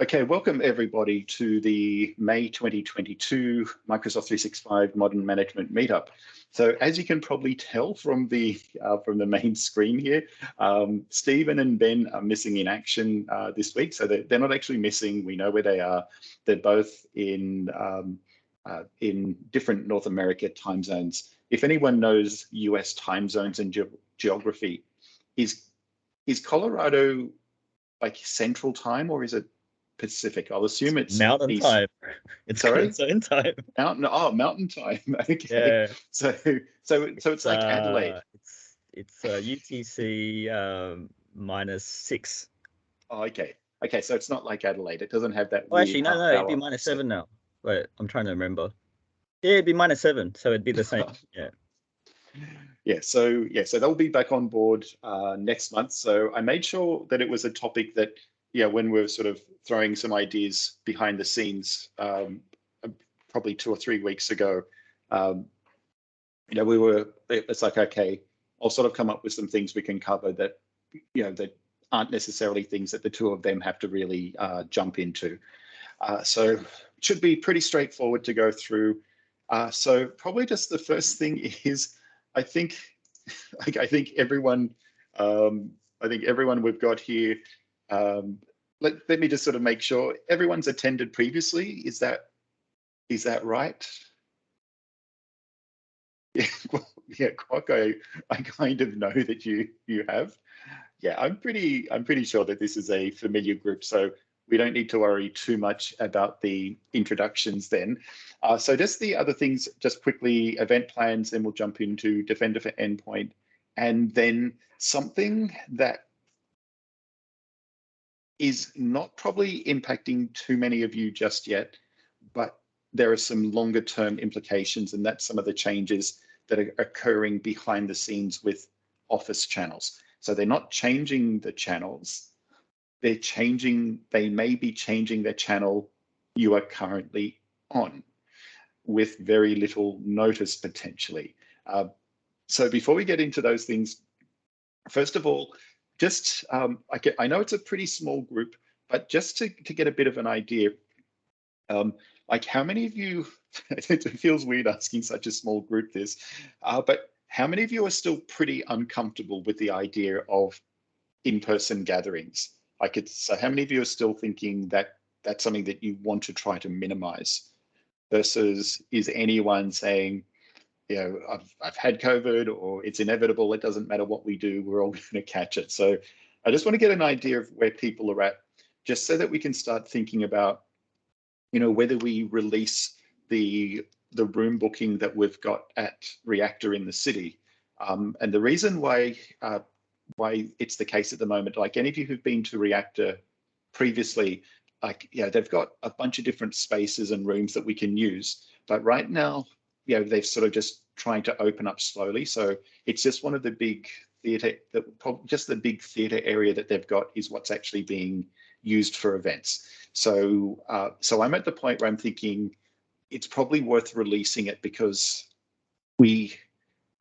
Okay, welcome everybody to the May 2022 Microsoft 365 Modern Management Meetup. So as you can probably tell from the main screen here, Stephen and Ben are missing in action this week. So they're not actually missing. We know where they are. They're both in different North America time zones. If anyone knows US time zones and geography, is Colorado like Central Time or is it Pacific? I'll assume it's Mountain East. time. It's got Sorry? its own time. Mountain time. Okay. Yeah. So it's like Adelaide. It's UTC -6. Oh, okay. Okay, so it's not like Adelaide. It doesn't have that Oh, weird actually, no, half it'd be hour. -7 now. Wait, I'm trying to remember. Yeah, it'd be -7, so it'd be the same. Yeah. Yeah, so they'll be back on board next month. So I made sure that it was a topic that, when we're sort of throwing some ideas behind the scenes, probably 2 or 3 weeks ago, it's like, okay, I'll sort of come up with some things we can cover that, that aren't necessarily things that the two of them have to really jump into. So it should be pretty straightforward to go through. So probably just the first thing is, I think everyone we've got here. Let me just sort of make sure everyone's attended previously. Is that right? Yeah, well, yeah, Quack, I kind of know that you have. Yeah, I'm pretty sure that this is a familiar group, so we don't need to worry too much about the introductions then. So just the other things, just quickly, event plans, then we'll jump into Defender for Endpoint, and then something that is not probably impacting too many of you just yet, but there are some longer term implications, and that's some of the changes that are occurring behind the scenes with Office channels. So they're not changing the channels, they may be changing the channel you are currently on with very little notice potentially. So before we get into those things, first of all, just I know it's a pretty small group, but just to get a bit of an idea, like how many of you, it feels weird asking such a small group this, but how many of you are still pretty uncomfortable with the idea of in-person gatherings? So how many of you are still thinking that that's something that you want to try to minimize? Versus, is anyone saying, I've had COVID, or it's inevitable, it doesn't matter what we do, we're all going to catch it. So I just want to get an idea of where people are at, just so that we can start thinking about, whether we release the room booking that we've got at Reactor in the city. And the reason why it's the case at the moment, like any of you who've been to Reactor previously, they've got a bunch of different spaces and rooms that we can use. But right now, they're sort of just trying to open up slowly. So it's just one of the big theatre, just the big theatre area that they've got is what's actually being used for events. So I'm at the point where I'm thinking it's probably worth releasing it, because we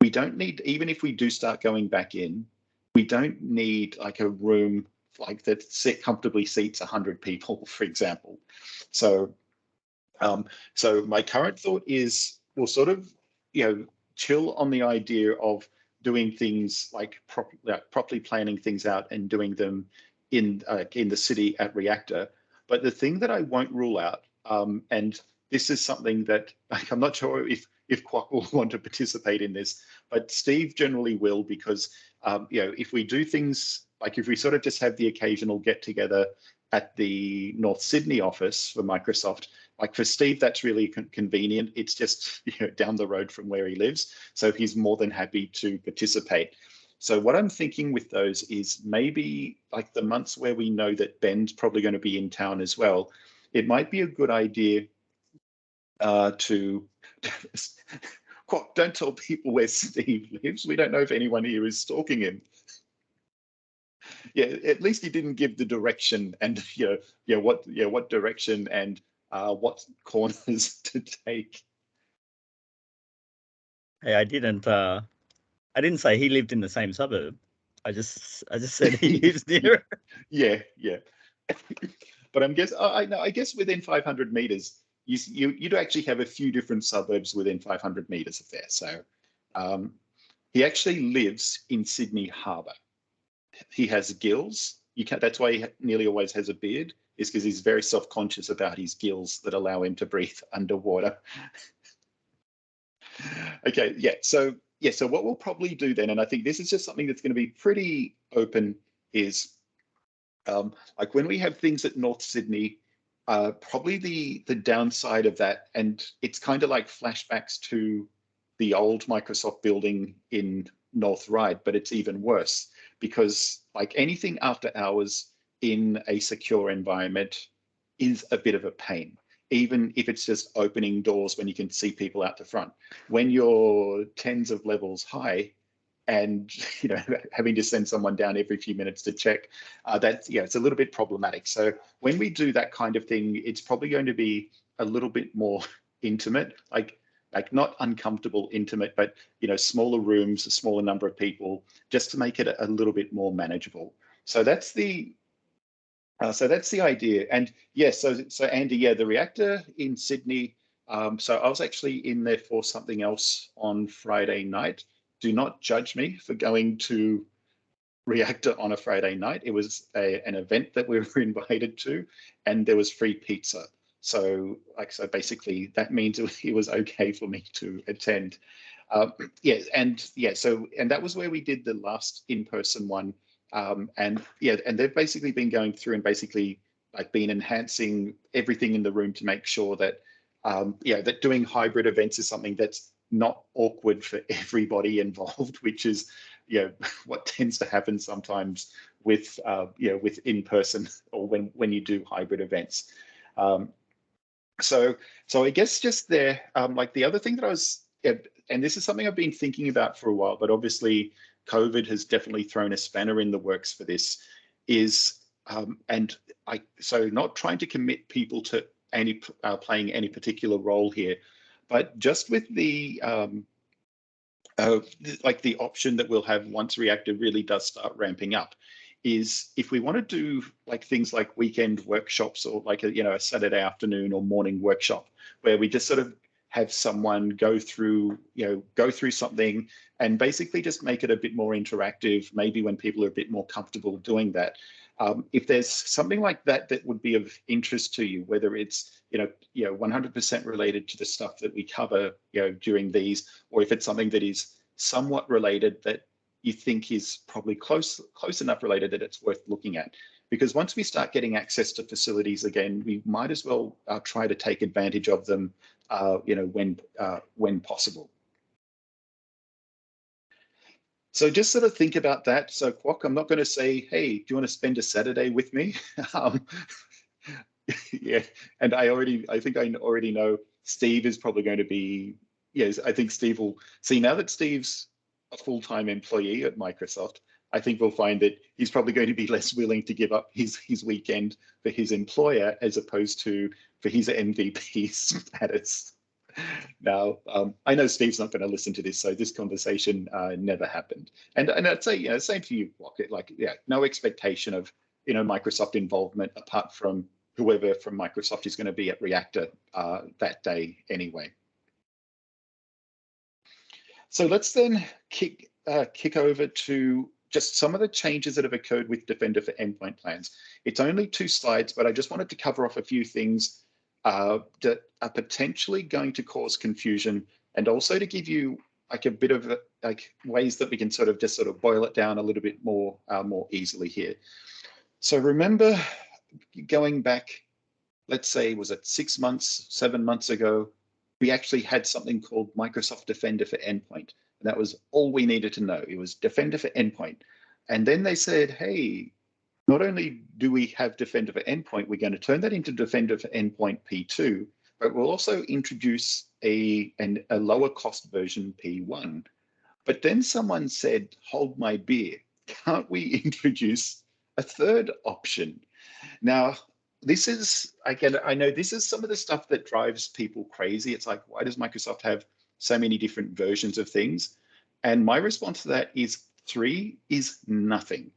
don't need, even if we do start going back in, we don't need like a room like that comfortably seats 100 people, for example. So my current thought is we'll sort of, chill on the idea of doing things like properly planning things out and doing them in the city at Reactor. But the thing that I won't rule out, and this is something that I'm not sure if Quack will want to participate in this, but Steve generally will, because if we do things like, if we sort of just have the occasional get together at the North Sydney office for Microsoft, like for Steve, that's really convenient. It's just down the road from where he lives, so he's more than happy to participate. So what I'm thinking with those is maybe like the months where we know that Ben's probably going to be in town as well, it might be a good idea to don't tell people where Steve lives. We don't know if anyone here is stalking him. Yeah, at least he didn't give the direction and what direction and what corners to take. Hey, I didn't say he lived in the same suburb. I just said he lives near. Yeah. but I guess within 500 meters, you'd actually have a few different suburbs within 500 meters of there. So he actually lives in Sydney Harbour. He has gills. That's why he nearly always has a beard, is because he's very self-conscious about his gills that allow him to breathe underwater. Okay, yeah. So what we'll probably do then, and I think this is just something that's going to be pretty open, is like when we have things at North Sydney, probably the downside of that, and it's kind of like flashbacks to the old Microsoft building in North Ryde, but it's even worse because like anything after hours in a secure environment is a bit of a pain, even if it's just opening doors when you can see people out the front. When you're tens of levels high, and having to send someone down every few minutes to check, it's a little bit problematic. So when we do that kind of thing, it's probably going to be a little bit more intimate, like not uncomfortable intimate, but smaller rooms, a smaller number of people, just to make it a little bit more manageable. So that's the idea. And yes, so Andy, yeah, the reactor in Sydney. So I was actually in there for something else on Friday night. Do not judge me for going to reactor on a Friday night. It was an event that we were invited to, and there was free pizza. So basically that means it was okay for me to attend. And that was where we did the last in-person one. And they've basically been going through and basically been enhancing everything in the room to make sure that that doing hybrid events is something that's not awkward for everybody involved, which is what tends to happen sometimes with with in-person or when you do hybrid events. So I guess just there, like the other thing that I was, and this is something I've been thinking about for a while, but obviously COVID has definitely thrown a spanner in the works for this, is so not trying to commit people to playing any particular role here, but just with the the option that we'll have once reactor really does start ramping up, is if we want to do things like weekend workshops or a Saturday afternoon or morning workshop where we just sort of have someone go through something and basically just make it a bit more interactive, maybe when people are a bit more comfortable doing that. If there's something like that that would be of interest to you, whether it's 100% related to the stuff that we cover during these, or if it's something that is somewhat related that you think is probably close enough related that it's worth looking at. Because once we start getting access to facilities again, we might as well try to take advantage of them when possible. So just sort of think about that. So Kwok, I'm not going to say, hey, do you want to spend a Saturday with me? Yeah, and I think I already know Steve is probably going to be, yes, I think Steve will see, now that Steve's a full-time employee at Microsoft, I think we'll find that he's probably going to be less willing to give up his weekend for his employer as opposed to for his MVP status. Now, I know Steve's not going to listen to this, so this conversation never happened. And I'd say, same for you, Rocket. No expectation of Microsoft involvement apart from whoever from Microsoft is going to be at Reactor that day anyway. So let's then kick over to just some of the changes that have occurred with Defender for Endpoint plans. It's only 2 slides, but I just wanted to cover off a few things that are potentially going to cause confusion, and also to give you a bit of ways that we can sort of boil it down a little bit more easily here. So remember, going back, let's say, was it 6 months, 7 months ago, we actually had something called Microsoft Defender for Endpoint. And that was all we needed to know. It was Defender for Endpoint. And then they said, hey, not only do we have Defender for Endpoint, we're going to turn that into Defender for Endpoint P2, but we'll also introduce a lower cost version P1. But then someone said, hold my beer, can't we introduce a third option? Now, this is, again, I know this is some of the stuff that drives people crazy. It's like, why does Microsoft have so many different versions of things? And my response to that is 3 is nothing.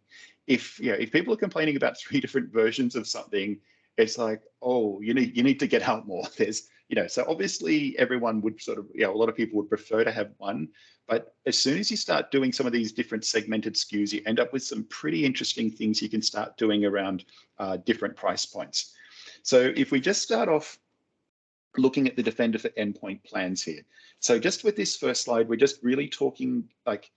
If people are complaining about 3 different versions of something, it's like, oh, you need to get out more. There's, so obviously everyone would sort of, a lot of people would prefer to have one, but as soon as you start doing some of these different segmented SKUs, you end up with some pretty interesting things you can start doing around different price points. So if we just start off looking at the Defender for Endpoint plans here. So just with this first slide, we're just really talking like,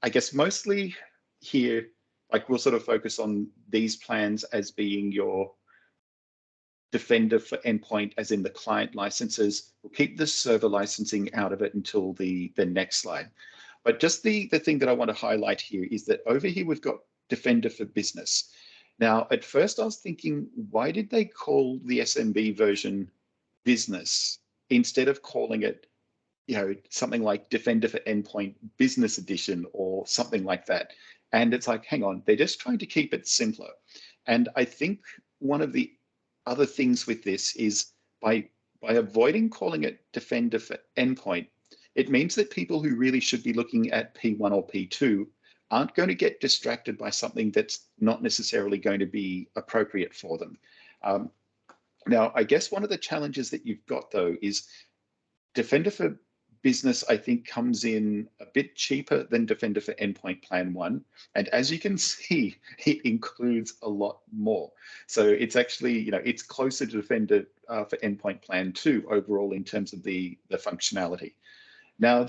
I guess mostly here, like we'll sort of focus on these plans as being your Defender for Endpoint, as in the client licenses. We'll keep the server licensing out of it until the next slide. But just the thing that I want to highlight here is that over here, we've got Defender for Business. Now, at first I was thinking, why did they call the SMB version Business instead of calling it, something like Defender for Endpoint Business Edition or something like that? And it's like, hang on, they're just trying to keep it simpler. And I think one of the other things with this is by avoiding calling it Defender for Endpoint, it means that people who really should be looking at P1 or P2 aren't going to get distracted by something that's not necessarily going to be appropriate for them. Now, I guess one of the challenges that you've got, though, is Defender for Business, I think, comes in a bit cheaper than Defender for Endpoint Plan 1. And as you can see, it includes a lot more. So it's actually, it's closer to Defender for Endpoint Plan 2 overall in terms of the functionality. Now,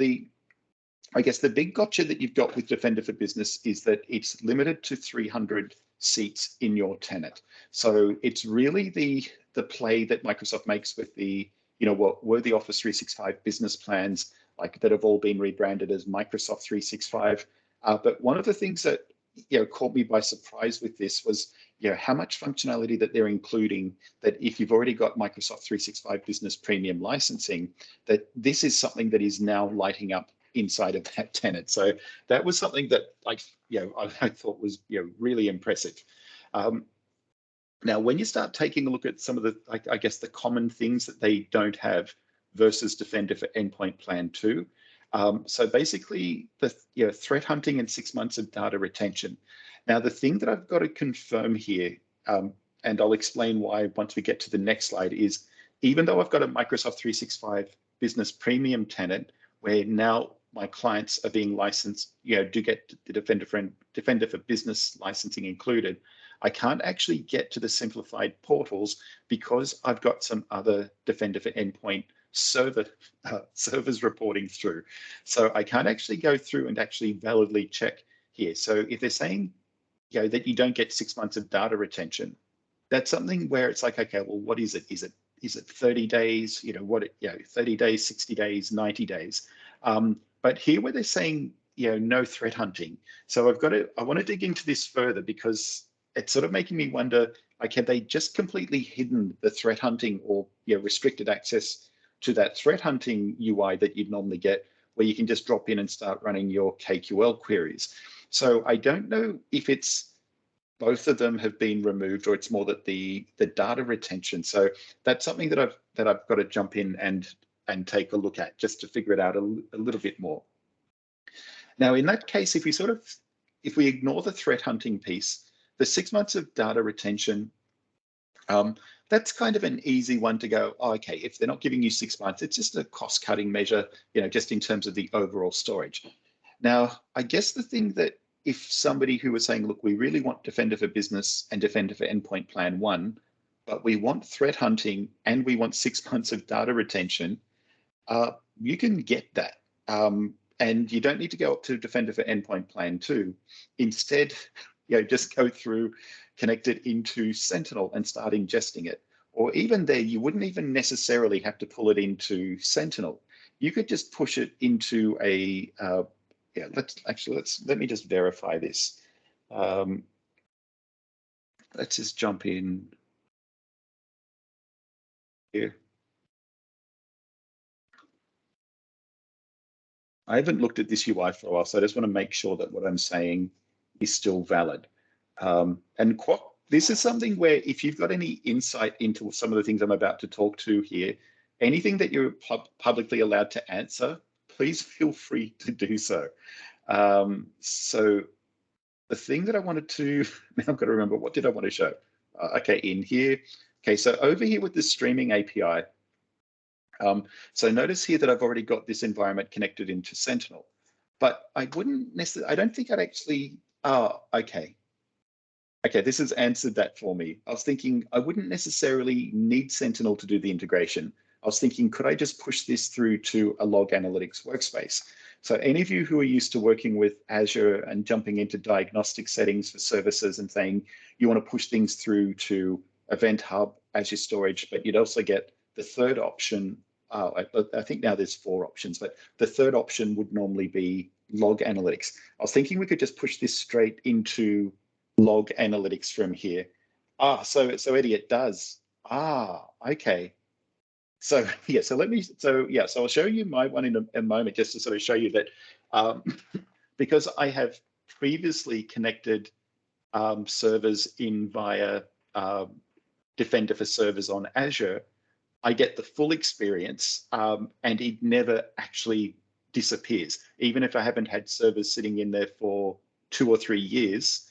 I guess the big gotcha that you've got with Defender for Business is that it's limited to 300 seats in your tenant. So it's really the play that Microsoft makes with the, what were the Office 365 business plans, like that have all been rebranded as Microsoft 365. But one of the things that, caught me by surprise with this was, how much functionality that they're including, that if you've already got Microsoft 365 Business Premium licensing, that this is something that is now lighting up inside of that tenant. So that was something that, like, I thought was, really impressive. Now, when you start taking a look at some of the, I guess, the common things that they don't have versus Defender for Endpoint Plan 2. So basically, the threat hunting and 6 months of data retention. Now, the thing that I've got to confirm here, and I'll explain why once we get to the next slide, is even though I've got a Microsoft 365 Business Premium tenant, where now my clients are being licensed, do get the Defender for Business licensing included, I can't actually get to the simplified portals because I've got some other Defender for Endpoint servers reporting through. So I can't actually go through and actually validly check here. So if they're saying, that you don't get 6 months of data retention, that's something where it's like, okay, well, what is it? Is it 30 days? 30 days, 60 days, 90 days. But here where they're saying, no threat hunting. So I want to dig into this further because it's sort of making me wonder, like, have they just completely hidden the threat hunting or restricted access to that threat hunting UI that you'd normally get, where you can just drop in and start running your KQL queries? So I don't know if it's both of them have been removed, or it's more that the data retention. So that's something that I've got to jump in and take a look at just to figure it out a little bit more. Now, in that case, if we ignore the threat hunting piece, the 6 months of data retention, that's kind of an easy one to go, oh, okay, if they're not giving you 6 months, it's just a cost-cutting measure, just in terms of the overall storage. Now, I guess the thing that if somebody who was saying, look, we really want Defender for Business and Defender for Endpoint Plan 1, but we want threat hunting and we want 6 months of data retention, you can get that. And you don't need to go up to Defender for Endpoint Plan 2. Instead, just go through, connect it into Sentinel and start ingesting it. Or even there, you wouldn't even necessarily have to pull it into Sentinel. You could just push it into a, let me just verify this. Let's just jump in here. I haven't looked at this UI for a while, so I just want to make sure that what I'm saying is still valid. And this is something where if you've got any insight into some of the things I'm about to talk to here, anything that you're publicly allowed to answer, please feel free to do so. So the thing that I wanted to, now I've got to remember, what did I want to show? okay, in here. Okay, so over here with the streaming API, so notice here that I've already got this environment connected into Sentinel, but I wouldn't necessarily, I don't think I'd actually, oh, okay. Okay, this has answered that for me. I was thinking I wouldn't necessarily need Sentinel to do the integration. I was thinking, could I just push this through to a log analytics workspace? So any of you who are used to working with Azure and jumping into diagnostic settings for services and saying you want to push things through to Event Hub, Azure Storage, but you'd also get the third option. I think now there's 4 options, but the third option would normally be log analytics. I was thinking we could just push this straight into log analytics from here. So Eddie, it does. Okay. So yeah, so I'll show you my one in a moment, just to sort of show you that because I have previously connected servers in via Defender for servers on Azure, I get the full experience, and it never actually disappears. Even if I haven't had servers sitting in there for 2 or 3 years,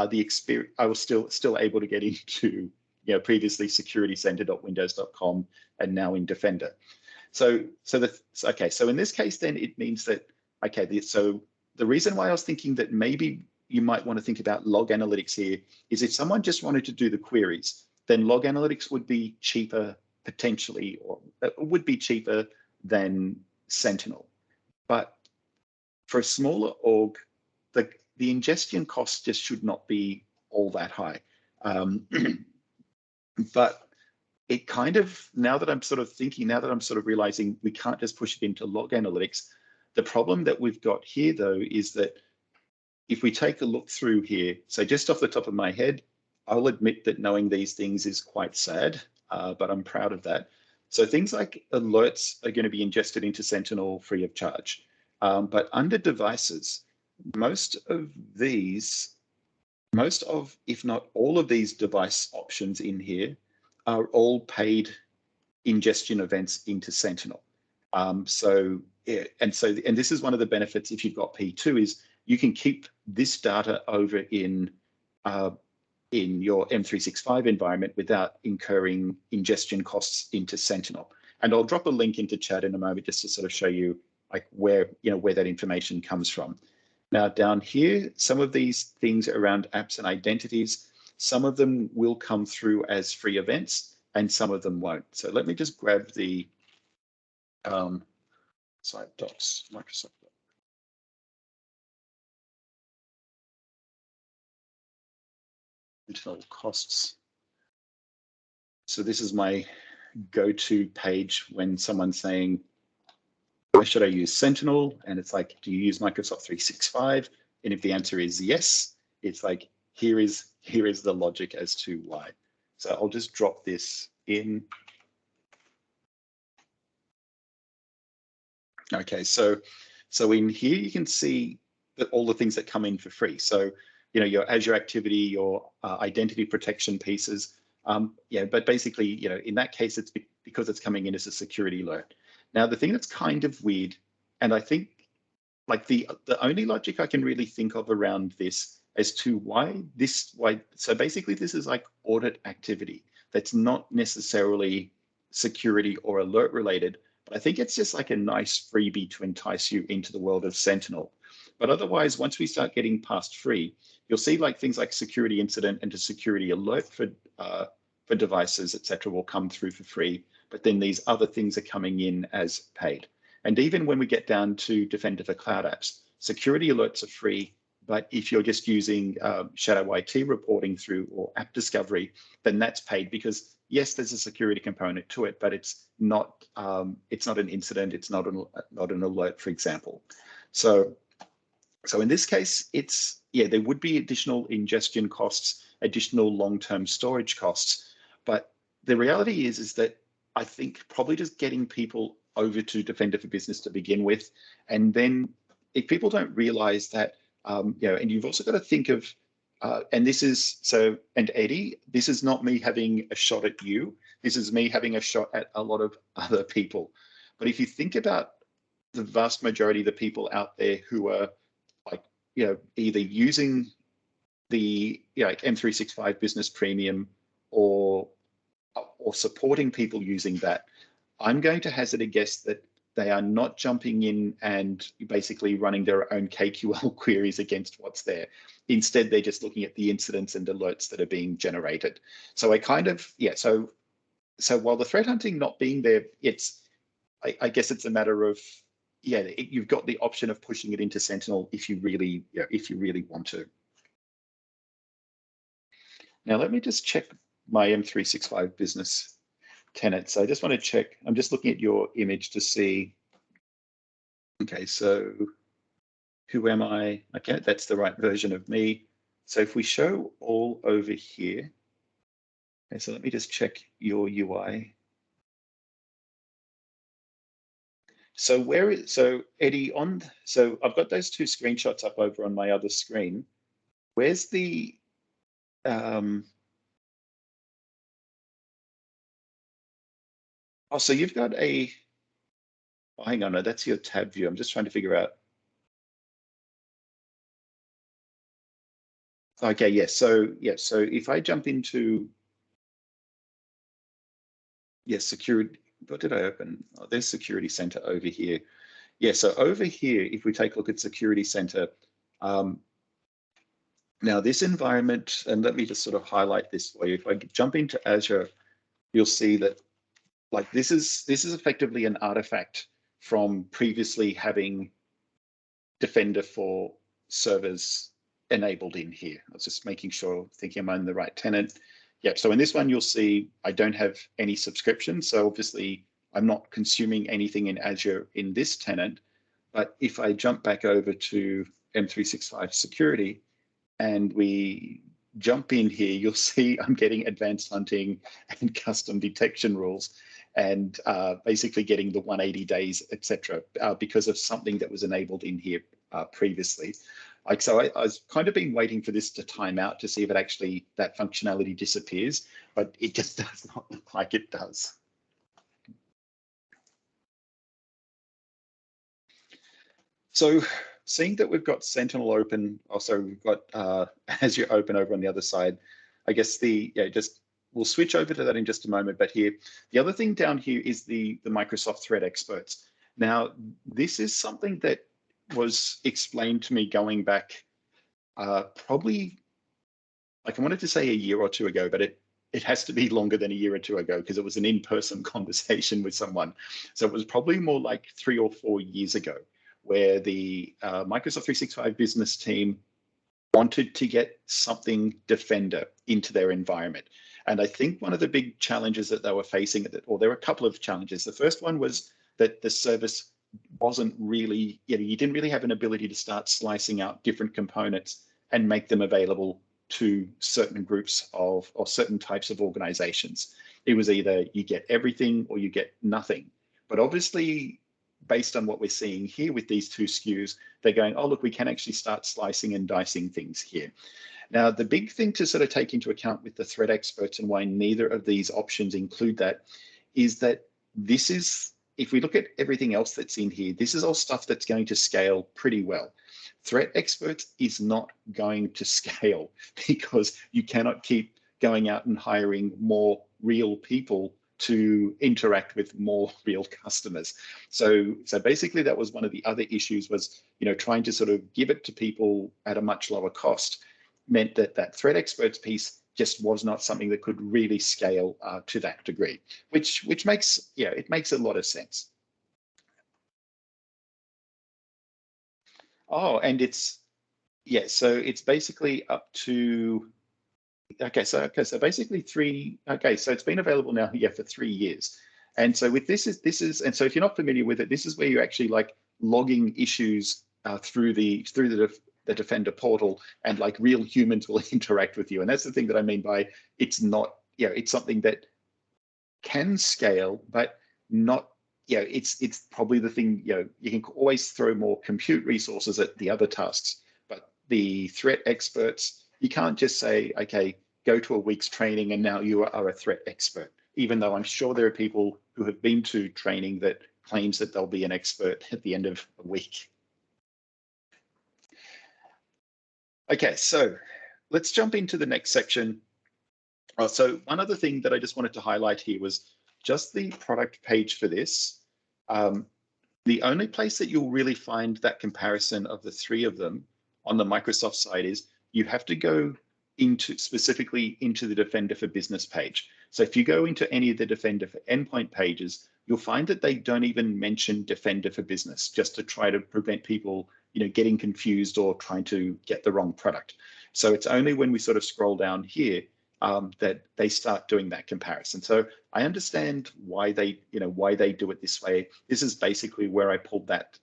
the experience, I was still able to get into, previously securitycenter.windows.com and now in Defender. So in this case, then it means that, so the reason why I was thinking that maybe you might want to think about log analytics here is if someone just wanted to do the queries, then log analytics would be cheaper potentially, or would be cheaper than Sentinel. But for a smaller org, the ingestion costs just should not be all that high. But it kind of, now that I'm sort of realizing we can't just push it into log analytics, the problem that we've got here though is that if we take a look through here, so just off the top of my head, I'll admit that knowing these things is quite sad, but I'm proud of that. So things like alerts are going to be ingested into Sentinel free of charge. But under devices, most of, if not all of these device options in here are all paid ingestion events into Sentinel. And this is one of the benefits if you've got P2 is you can keep this data over in your M365 environment without incurring ingestion costs into Sentinel. And I'll drop a link into chat in a moment just to sort of show you like where that information comes from. Now down here, some of these things around apps and identities, some of them will come through as free events and some of them won't. So let me just grab the site docs, Microsoft. Internal costs. So this is my go-to page when someone's saying, where should I use Sentinel? And it's like, do you use Microsoft 365? And if the answer is yes, it's like, here is the logic as to why. So I'll just drop this in. Okay, so in here you can see that all the things that come in for free. So your Azure activity, your identity protection pieces. But basically, in that case, it's because it's coming in as a security alert. Now, the thing that's kind of weird, and I think like the only logic I can really think of around this as to why, so basically this is like audit activity that's not necessarily security or alert related, but I think it's just like a nice freebie to entice you into the world of Sentinel. But otherwise, once we start getting past free, you'll see like things like security incident and a security alert for devices, etc., will come through for free. But then these other things are coming in as paid. And even when we get down to Defender for Cloud Apps, security alerts are free. But if you're just using Shadow IT reporting through or app discovery, then that's paid because yes, there's a security component to it, but it's not an incident, it's not an alert, for example. So in this case, there would be additional ingestion costs, additional long-term storage costs, but the reality is that I think probably just getting people over to Defender for Business to begin with, and then if people don't realize that, and you've also got to think of, and Eddie, this is not me having a shot at you. This is me having a shot at a lot of other people. But if you think about the vast majority of the people out there who are either using the like M365 Business Premium or supporting people using that, I'm going to hazard a guess that they are not jumping in and basically running their own KQL queries against what's there. Instead, they're just looking at the incidents and alerts that are being generated. So I kind of, yeah, so while the threat hunting not being there, I guess it's a matter of, yeah, you've got the option of pushing it into Sentinel if you really, if you really want to. Now, let me just check my M365 business tenant. So I just want to check, I'm just looking at your image to see, okay, so who am I? Okay, that's the right version of me. So if we show all over here, okay, so let me just check your UI. So so Eddie, so I've got those two screenshots up over on my other screen. Where's the, oh, so you've got a, oh, hang on, no, that's your tab view. I'm just trying to figure out. Okay, yes. So if I jump into, yes, security, what did I open? Oh, there's Security Center over here. Yeah, so over here, if we take a look at Security Center, now this environment, and let me just sort of highlight this for you. If I jump into Azure, you'll see that like this is effectively an artifact from previously having Defender for servers enabled in here. I was just making sure, thinking I'm in the right tenant. Yep, so in this one, you'll see I don't have any subscription. So obviously I'm not consuming anything in Azure in this tenant. But if I jump back over to M365 security and we jump in here, you'll see I'm getting advanced hunting and custom detection rules and basically getting the 180 days, etc., because of something that was enabled in here previously. Like, so I was kind of been waiting for this to time out to see if it actually, that functionality disappears, but it just does not look like it does. So seeing that we've got Sentinel open, also we've got Azure open over on the other side, I guess we'll switch over to that in just a moment. But here, the other thing down here is the Microsoft Threat Experts. Now, this is something that was explained to me going back probably, like I wanted to say a year or two ago, but it has to be longer than a year or two ago because it was an in-person conversation with someone. So it was probably more like 3 or 4 years ago, where the Microsoft 365 business team wanted to get something Defender into their environment. And I think one of the big challenges that they were facing, or there were a couple of challenges. The first one was that the service wasn't really, you didn't really have an ability to start slicing out different components and make them available to certain groups of or certain types of organizations. It was either you get everything or you get nothing. But obviously, based on what we're seeing here with these two SKUs, they're going, oh, look, we can actually start slicing and dicing things here. Now, the big thing to sort of take into account with the threat experts and why neither of these options include that is that this is, if we look at everything else that's in here, this is all stuff that's going to scale pretty well. Threat experts is not going to scale because you cannot keep going out and hiring more real people to interact with more real customers. So basically that was one of the other issues was, trying to sort of give it to people at a much lower cost meant that threat experts piece just was not something that could really scale to that degree, which makes, it makes a lot of sense. Oh, and so it's basically up to, so basically so it's been available now, for 3 years. And so with this is, and so if you're not familiar with it, this is where you're actually like logging issues through the Defender portal, and like real humans will interact with you. And that's the thing that I mean by it's not, it's something that can scale, but not, it's probably the thing, you can always throw more compute resources at the other tasks, but the threat experts, you can't just say, okay, go to a week's training and now you are a threat expert, even though I'm sure there are people who have been to training that claims that they'll be an expert at the end of a week. Okay, so let's jump into the next section. So one other thing that I just wanted to highlight here was just the product page for this. The only place that you'll really find that comparison of the three of them on the Microsoft side is you have to go specifically into the Defender for Business page. So if you go into any of the Defender for Endpoint pages, you'll find that they don't even mention Defender for Business, just to try to prevent people, getting confused or trying to get the wrong product. So it's only when we sort of scroll down here that they start doing that comparison. So I understand why they do it this way. This is basically where I pulled that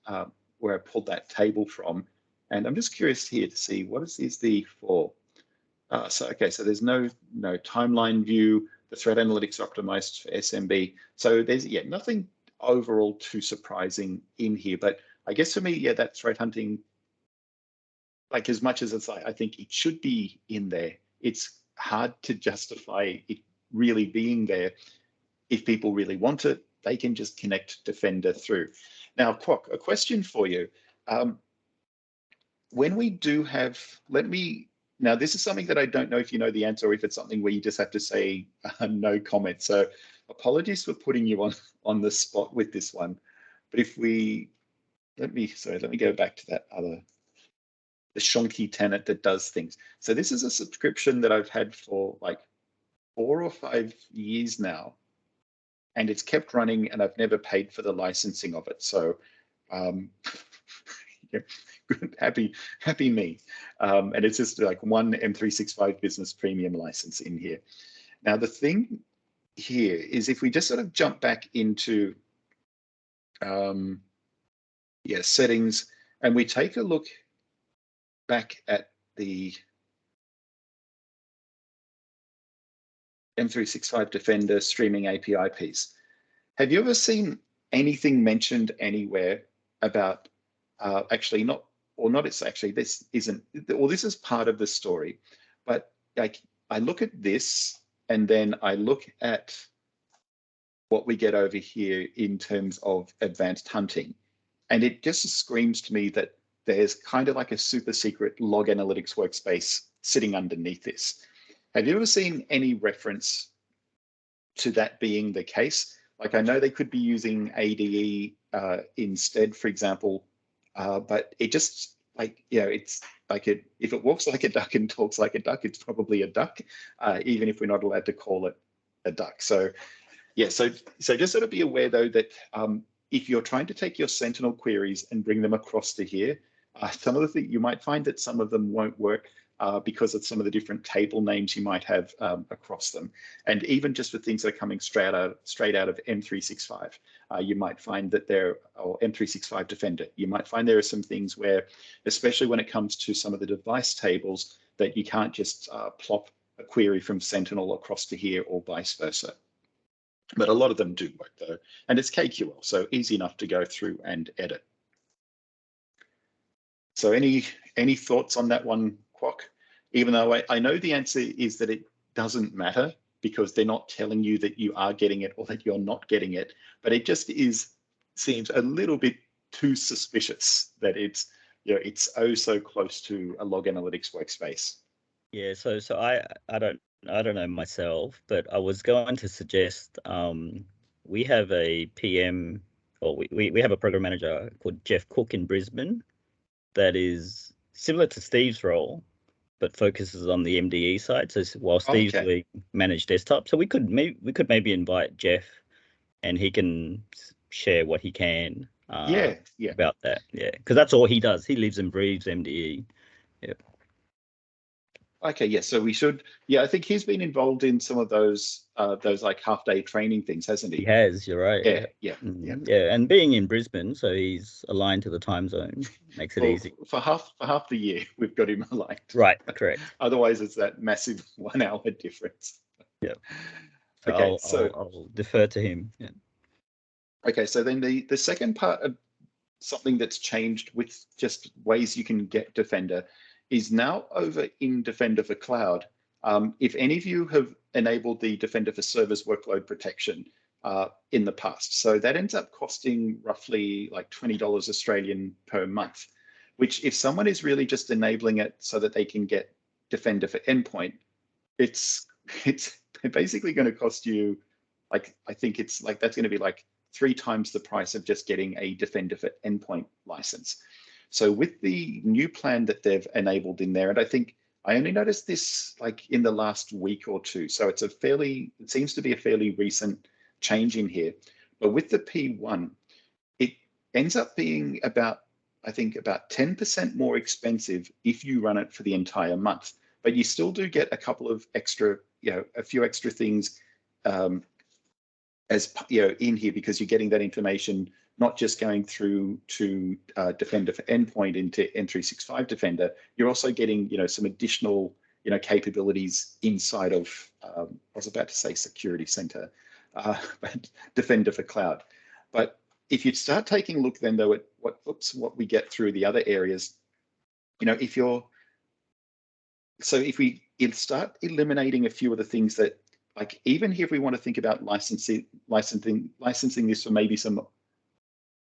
table from, and I'm just curious here to see what is the for. So there's no timeline view. The threat analytics optimized for SMB. So there's nothing overall too surprising in here. But I guess for me, that threat hunting, like as much as it's like I think it should be in there, it's hard to justify it really being there. If people really want it, they can just connect Defender through. Now, Kwok, a question for you. When we do have, now this is something that I don't know if you know the answer or if it's something where you just have to say no comment. So apologies for putting you on the spot with this one. But if we, let me go back to that other, the shonky tenant that does things. So this is a subscription that I've had for like 4 or 5 years now, and it's kept running, and I've never paid for the licensing of it. So happy me. And it's just like one M365 Business Premium license in here. Now the thing here is if we just sort of jump back into settings, and we take a look back at the M365 Defender streaming API piece. Have you ever seen anything mentioned anywhere about this isn't, or this is part of the story, but like I look at this and then I look at what we get over here in terms of advanced hunting, and it just screams to me that there's kind of like a super secret log analytics workspace sitting underneath this. Have you ever seen any reference to that being the case? Like I know they could be using ADE instead, for example, but it just it's like if it walks like a duck and talks like a duck, it's probably a duck, even if we're not allowed to call it a duck. So so just sort of be aware though that if you're trying to take your Sentinel queries and bring them across to here, some of the things you might find that some of them won't work because of some of the different table names you might have across them. And even just for things that are coming straight out of M365, you might find that or M365 Defender, you might find there are some things where, especially when it comes to some of the device tables, that you can't just plop a query from Sentinel across to here or vice versa. But a lot of them do work though. And it's KQL, so easy enough to go through and edit. So any thoughts on that one, Kwok? Even though I know the answer is that it doesn't matter because they're not telling you that you are getting it or that you're not getting it, but it just seems a little bit too suspicious that it's so close to a log analytics workspace. Yeah, so I don't know myself, but I was going to suggest we have a PM, or we have a program manager called Jeff Cook in Brisbane that is similar to Steve's role, but focuses on the MDE side. So while Steve's doing managed desktop, so we could maybe invite Jeff, and he can share what he can about that. Yeah, because that's all he does. He lives and breathes MDE. Yeah. Okay, yes. So we should. Yeah, I think he's been involved in some of those like half-day training things, hasn't he? He has. You're right. Yeah. And being in Brisbane, so he's aligned to the time zone, makes it easy. For half the year, we've got him aligned. Right. Correct. Otherwise, it's that massive 1 hour difference. Yeah. So I'll defer to him. Yeah. Okay. So then the second part of something that's changed with just ways you can get Defender is now over in Defender for Cloud. If any of you have enabled the Defender for Servers workload protection in the past, so that ends up costing roughly like $20 Australian per month, which if someone is really just enabling it so that they can get Defender for Endpoint, it's it's basically going to cost you, like, I think it's like, that's going to be like 3 times the price of just getting a Defender for Endpoint license. So with the new plan that they've enabled in there, and I think I only noticed this like in the last week or two, so it's it seems to be a fairly recent change in here. But with the P1, it ends up being about, I think, about 10% more expensive if you run it for the entire month. But you still do get a couple of extra, a few extra things as in here, because you're getting that information not just going through to Defender for Endpoint into M365 Defender. You're also getting some additional capabilities inside of I was about to say Security Center, but Defender for Cloud. But if you start taking a look then though at what we get through the other areas, if we start eliminating a few of the things that, like, even here, if we want to think about licensing this for maybe some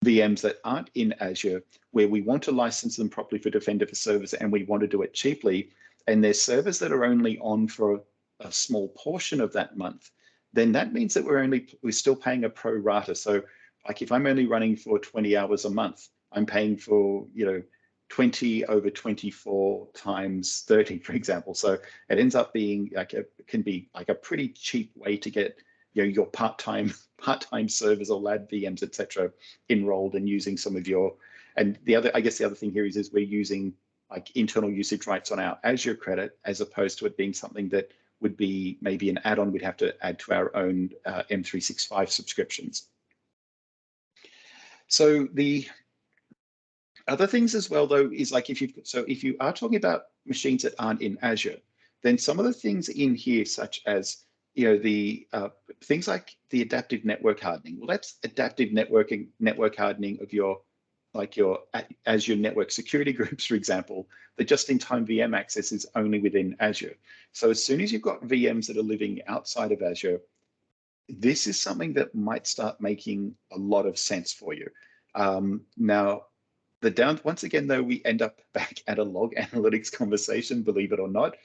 VMs that aren't in Azure, where we want to license them properly for Defender for Servers and we want to do it cheaply, and there's servers that are only on for a small portion of that month, then that means that we're still paying a pro rata. So like if I'm only running for 20 hours a month, I'm paying for 20 over 24 times 30, for example. So it ends up being can be like a pretty cheap way to get your part-time servers or lab VMs, etc., enrolled and using some of your. And I guess the other thing here is we're using like internal usage rights on our Azure credit, as opposed to it being something that would be maybe an add-on we'd have to add to our own M365 subscriptions. So the other things as well, though, is like if you are talking about machines that aren't in Azure, then some of the things in here, such as the things like the adaptive network hardening. Well, that's adaptive network hardening of your Azure network security groups, for example. The just-in-time VM access is only within Azure. So as soon as you've got VMs that are living outside of Azure, this is something that might start making a lot of sense for you. Now, once again, though, we end up back at a log analytics conversation, believe it or not,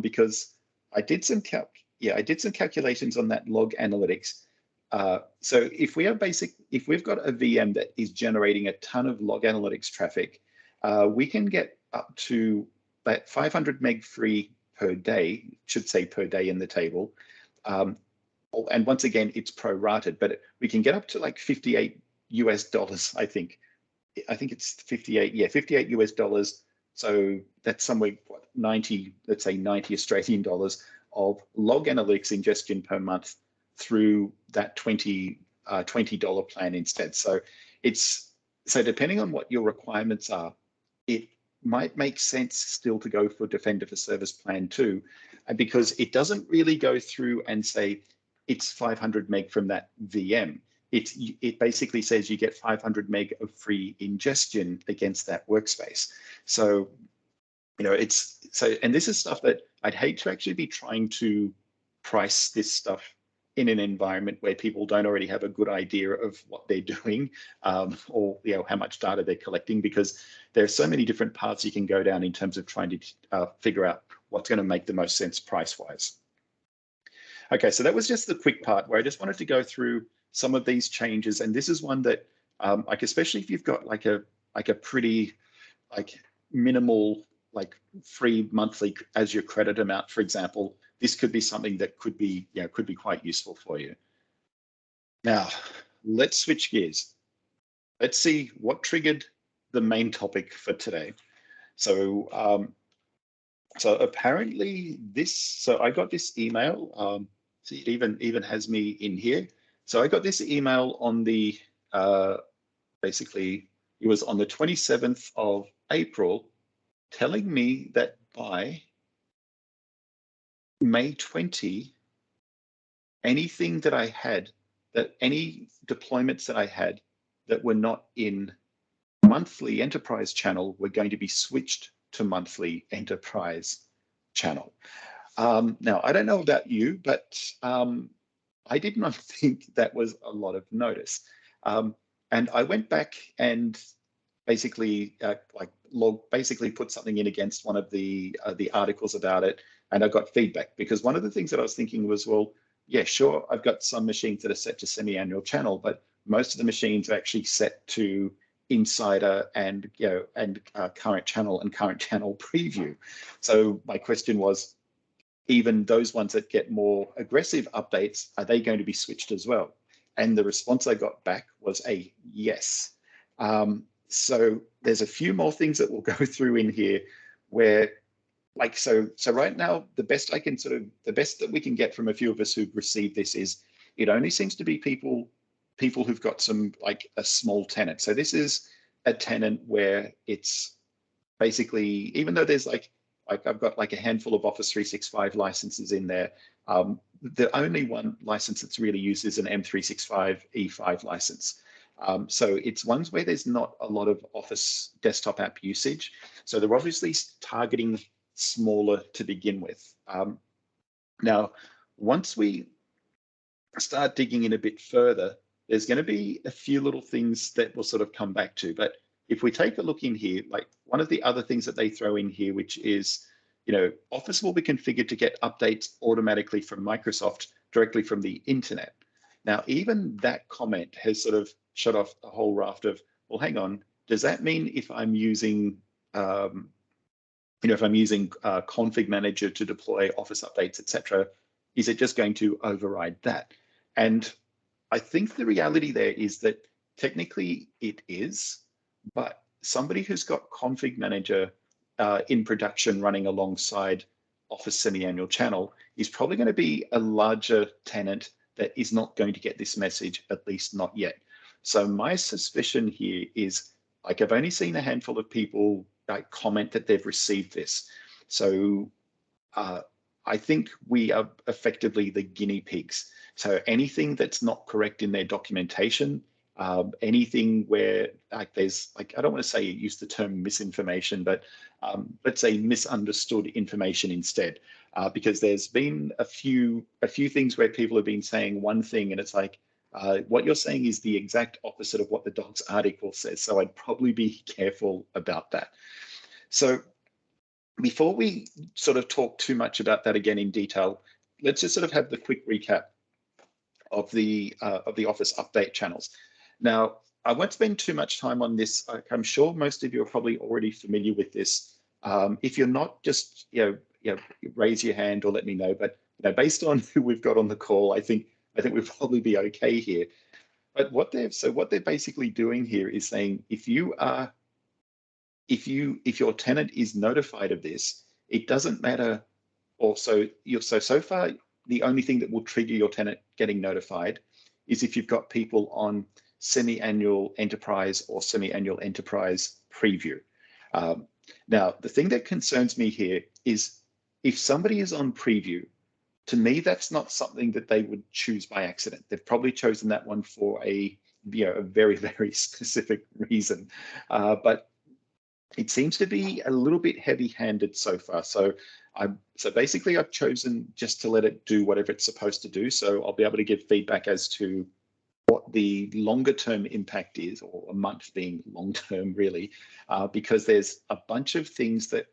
because I did some calculations on that log analytics. So if we've got a VM that is generating a ton of log analytics traffic, we can get up to that 500 meg free per day, should say per day in the table. And once again, it's prorated, but we can get up to like $58 US, I think. I think it's 58, 58 US dollars. So that's somewhere, what, 90, let's say 90 Australian dollars of log analytics ingestion per month through that $20 plan instead. So depending on what your requirements are, it might make sense still to go for Defender for Service Plan 2, because it doesn't really go through and say it's 500 meg from that VM. It basically says you get 500 meg of free ingestion against that workspace. So, and this is stuff that I'd hate to actually be trying to price this stuff in an environment where people don't already have a good idea of what they're doing, or how much data they're collecting, because there are so many different paths you can go down in terms of trying to figure out what's going to make the most sense price-wise. Okay, so that was just the quick part where I just wanted to go through some of these changes, and this is one that, like, especially if you've got like a pretty minimal free monthly Azure credit amount, for example, this could be something that could be quite useful for you. Now, let's switch gears. Let's see what triggered the main topic for today. So, so apparently so I got this email. See, it even has me in here. So I got this email on the, basically, it was on the 27th of April, telling me that by May 20, anything that I had, any deployments that I had that were not in monthly enterprise channel were going to be switched to monthly enterprise channel. Now, I don't know about you, but I did not think that was a lot of notice. And I went back and basically basically put something in against one of the articles about it, And I got feedback, because one of the things that I was thinking was, well, yeah, sure, I've got some machines that are set to semi-annual channel, but most of the machines are actually set to insider and current channel and current channel preview. So my question was, even those ones that get more aggressive updates, are they going to be switched as well? And the response I got back was a yes. So there's a few more things that we'll go through in here where, like, so right now, the best that we can get from a few of us who've received this is, it only seems to be people who've got some, like, a small tenant. So this is a tenant where it's basically, even though there's like I've got like a handful of Office 365 licenses in there, the only one license that's really used is an M365 E5 license. So it's ones where there's not a lot of Office desktop app usage. So they're obviously targeting smaller to begin with. Now, once we start digging in a bit further, there's going to be a few little things that we'll sort of come back to. But if we take a look in here, like, one of the other things that they throw in here, which is, Office will be configured to get updates automatically from Microsoft directly from the internet. Now, even that comment has sort of shut off a whole raft of, well, hang on, does that mean if I'm using Config Manager to deploy Office updates, etc., is it just going to override that? And I think the reality there is that technically it is, but somebody who's got Config Manager in production running alongside Office semi-annual channel is probably going to be a larger tenant that is not going to get this message, at least not yet. So my suspicion here is, like, I've only seen a handful of people comment that they've received this. So I think we are effectively the guinea pigs. So anything that's not correct in their documentation, anything where, like, there's, like, I don't want to say use the term misinformation, but let's say misunderstood information instead, because there's been a few things where people have been saying one thing and it's like, what you're saying is the exact opposite of what the docs article says. So I'd probably be careful about that. So before we sort of talk too much about that again in detail, let's just sort of have the quick recap of the Office update channels. Now, I won't spend too much time on this. I'm sure most of you are probably already familiar with this. If you're not, just raise your hand or let me know. But based on who we've got on the call, I think we'll probably be okay here. But what they're basically doing here is saying, if your tenant is notified of this, it doesn't matter. So far, the only thing that will trigger your tenant getting notified is if you've got people on semi-annual enterprise or semi-annual enterprise preview. Now, the thing that concerns me here is, if somebody is on preview, to me, that's not something that they would choose by accident. They've probably chosen that one for a very, very specific reason. But it seems to be a little bit heavy-handed so far. So basically I've chosen just to let it do whatever it's supposed to do. So I'll be able to give feedback as to what the longer term impact is, or a month being long term really, because there's a bunch of things that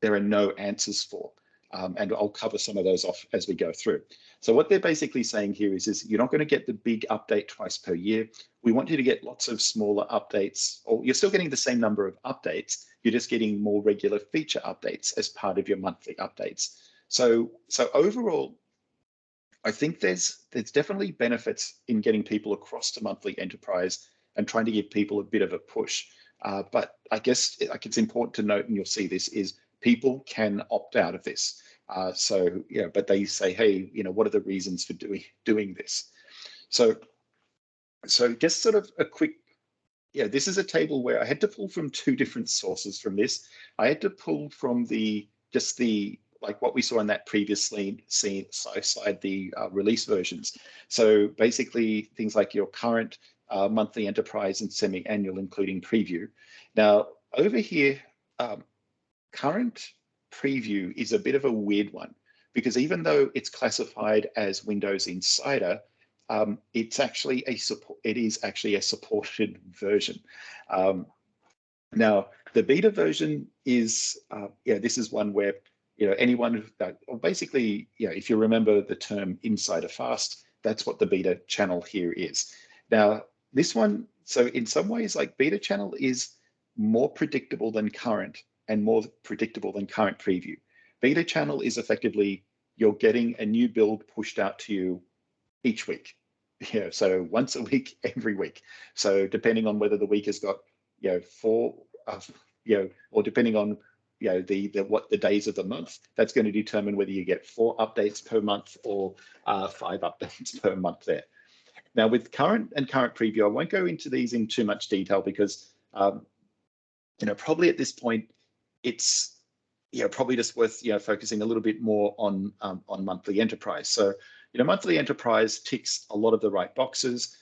there are no answers for. And I'll cover some of those off as we go through. So what they're basically saying here is you're not going to get the big update twice per year. We want you to get lots of smaller updates, or you're still getting the same number of updates. You're just getting more regular feature updates as part of your monthly updates. So overall, I think there's definitely benefits in getting people across to monthly enterprise and trying to give people a bit of a push. But I guess it's important to note, and you'll see this, is people can opt out of this. But they say, hey, what are the reasons for doing this? So just sort of a quick, this is a table where I had to pull from two different sources from this. I had to pull from like what we saw in that previously slide, the release versions. So basically things like your current monthly enterprise and semi-annual, including preview. Now over here, current preview is a bit of a weird one, because even though it's classified as Windows Insider, it is actually a supported version. Now, the beta version is, this is one where anyone or basically, if you remember the term insider fast, that's what the beta channel here is. Now, this one, so in some ways, like beta channel is more predictable than current and more predictable than current preview. Beta channel is effectively you're getting a new build pushed out to you each week. So once a week, every week. So depending on whether the week has got, four, or depending on, what the days of the month, that's going to determine whether you get 4 updates per month or 5 updates per month there. Now with current and current preview, I won't go into these in too much detail because, probably at this point, it's probably just worth focusing a little bit more on monthly enterprise. So monthly enterprise ticks a lot of the right boxes.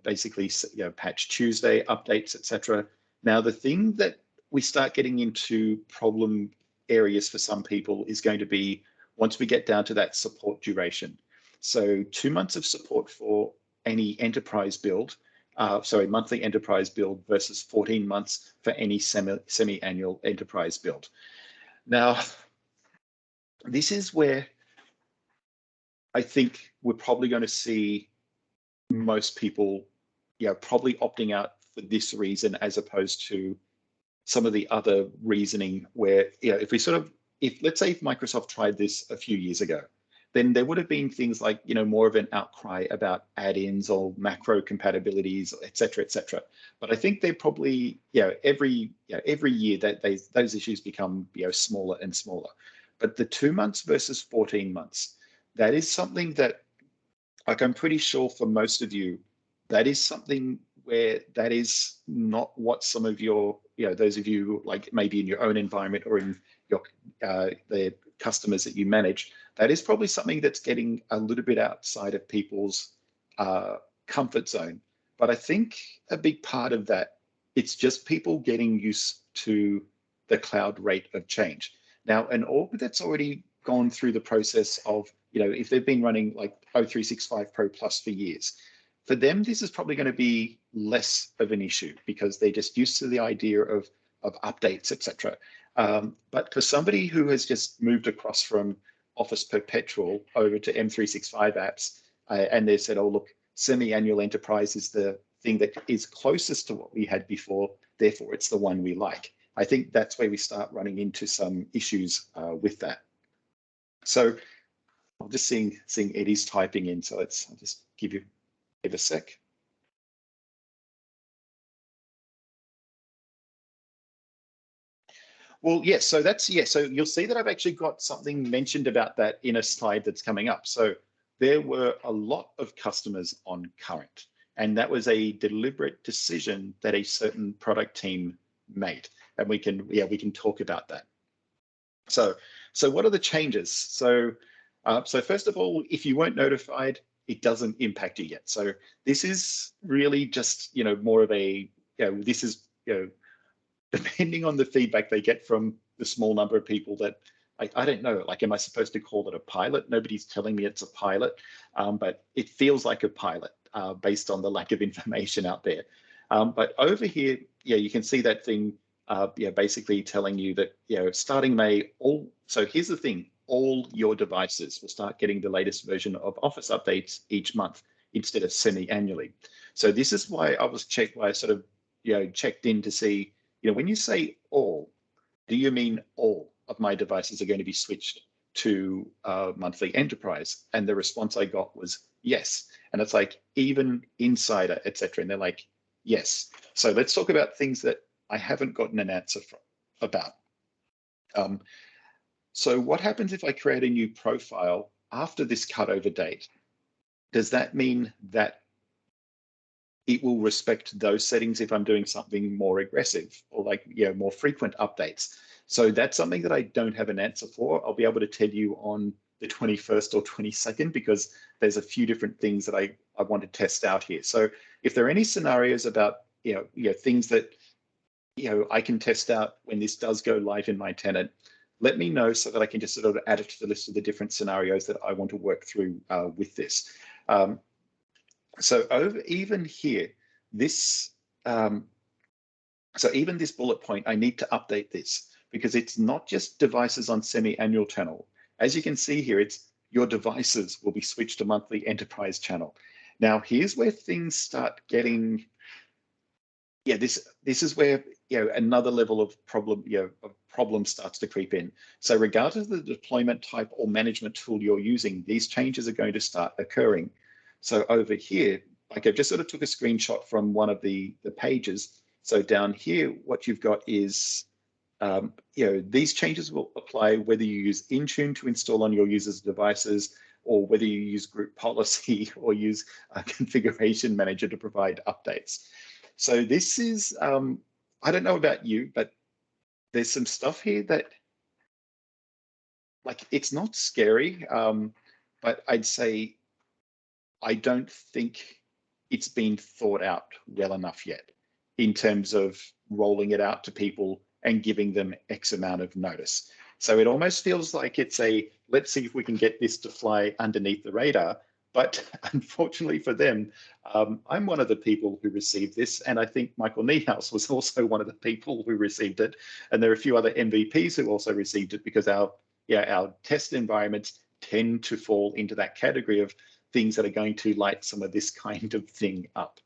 Basically patch Tuesday updates, etc. Now the thing that we start getting into problem areas for some people is going to be once we get down to that support duration. So 2 months of support for any enterprise build. Monthly enterprise build versus 14 months for any semi-annual enterprise build. Now, this is where I think we're probably going to see most people, probably opting out for this reason as opposed to some of the other reasoning where, if let's say if Microsoft tried this a few years ago, then there would have been things like, more of an outcry about add-ins or macro compatibilities, et cetera, et cetera. But I think they probably, every year that those issues become, smaller and smaller. But the 2 months versus 14 months, that is something that, like, I'm pretty sure for most of you, that is something where that is not what some of your, those of you like maybe in your own environment or in your the customers that you manage, that is probably something that's getting a little bit outside of people's comfort zone. But I think a big part of that, it's just people getting used to the cloud rate of change. Now, an org that's already gone through the process of, if they've been running like O365 Pro Plus for years, for them, this is probably going to be less of an issue because they're just used to the idea of updates, etc. But for somebody who has just moved across from Office Perpetual over to M365 apps, and they said, oh, look, semi-annual enterprise is the thing that is closest to what we had before, therefore it's the one we like. I think that's where we start running into some issues with that. So I'm just seeing Eddie's typing in, so I'll just give a sec. Well, yes, so so you'll see that I've actually got something mentioned about that in a slide that's coming up. So there were a lot of customers on current, and that was a deliberate decision that a certain product team made. And we can talk about that. So what are the changes? So first of all, if you weren't notified, it doesn't impact you yet. So this is really just, more of a, this is, depending on the feedback they get from the small number of people that, I don't know, like, am I supposed to call it a pilot? Nobody's telling me it's a pilot, but it feels like a pilot based on the lack of information out there. But over here, you can see that thing, basically telling you that, starting May, so here's the thing, all your devices will start getting the latest version of Office updates each month instead of semi-annually. So this is why I sort of, checked in to see, when you say all, do you mean all of my devices are going to be switched to monthly enterprise? And the response I got was yes. And it's like, even insider, etc. And they're like, yes. So let's talk about things that I haven't gotten an answer about. So what happens if I create a new profile after this cutover date? Does that mean that it will respect those settings if I'm doing something more aggressive or like, more frequent updates? So that's something that I don't have an answer for. I'll be able to tell you on the 21st or 22nd because there's a few different things that I want to test out here. So if there are any scenarios about, things that, I can test out when this does go live in my tenant, let me know so that I can just sort of add it to the list of the different scenarios that I want to work through with this. So even here, this, so even this bullet point, I need to update this. because it's not just devices on semi-annual channel. As you can see here, it's your devices will be switched to monthly enterprise channel. Now, here's where things start getting, this is where another level of problem starts to creep in. So regardless of the deployment type or management tool you're using, these changes are going to start occurring. So over here, like I just sort of took a screenshot from one of the pages. So down here, what you've got is these changes will apply whether you use Intune to install on your users' devices, or whether you use group policy or use a configuration manager to provide updates. So this is, I don't know about you, but there's some stuff here that, like, it's not scary, but I'd say I don't think it's been thought out well enough yet in terms of rolling it out to people and giving them X amount of notice. So it almost feels like it's let's see if we can get this to fly underneath the radar. But unfortunately for them, I'm one of the people who received this, and I think Michael Niehaus was also one of the people who received it. And there are a few other MVPs who also received it, because our test environments tend to fall into that category of things that are going to light some of this kind of thing up.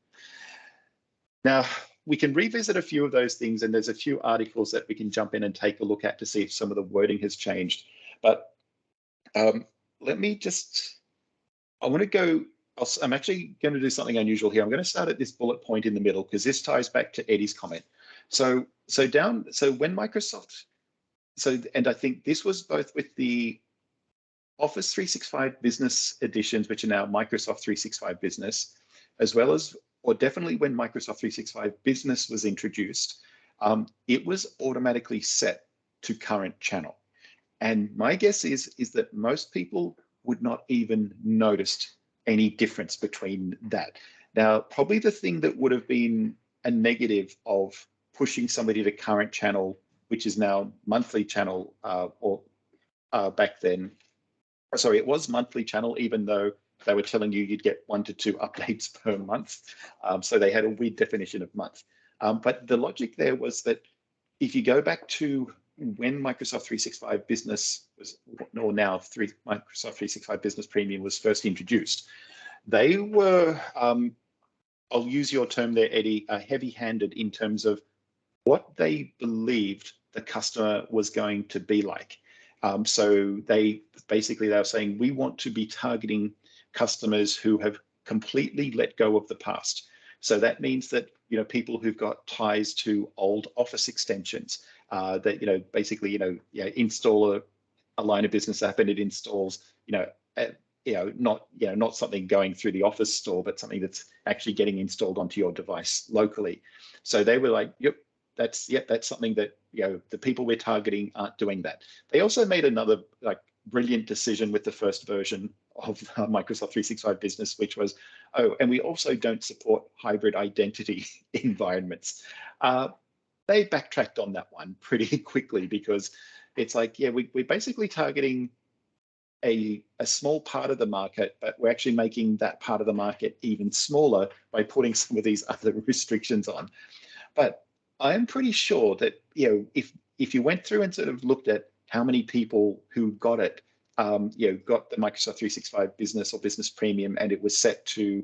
Now, we can revisit a few of those things, and there's a few articles that we can jump in and take a look at to see if some of the wording has changed. But let me just, I'm actually going to do something unusual here. I'm going to start at this bullet point in the middle, because this ties back to Eddie's comment. So when Microsoft, and I think this was both with the Office 365 Business editions, which are now Microsoft 365 Business, as well as, or definitely when Microsoft 365 Business was introduced, it was automatically set to current channel. And my guess is that most people would not even noticed any difference between that. Now, probably the thing that would have been a negative of pushing somebody to current channel, which is now monthly channel, back then, sorry, it was monthly channel, even though they were telling you you'd get 1 to 2 updates per month. So they had a weird definition of month. But the logic there was that if you go back to when Microsoft 365 Business was, or now Microsoft 365 Business Premium was first introduced, they were, I'll use your term there, Eddie, heavy-handed in terms of what they believed the customer was going to be like. So they were saying, we want to be targeting customers who have completely let go of the past. So that means that people who've got ties to old Office extensions, that basically install a line of business app and it installs not something going through the Office store, but something that's actually getting installed onto your device locally. So they were like, yep, that's something that the people we're targeting aren't doing that. They also made another brilliant decision with the first version of Microsoft 365 Business, which was, and we also don't support hybrid identity environments. They backtracked on that one pretty quickly, because it's like, we're basically targeting a small part of the market, but we're actually making that part of the market even smaller by putting some of these other restrictions on. But I'm pretty sure that if you went through and sort of looked at how many people who got it, got the Microsoft 365 Business or Business Premium, and it was set to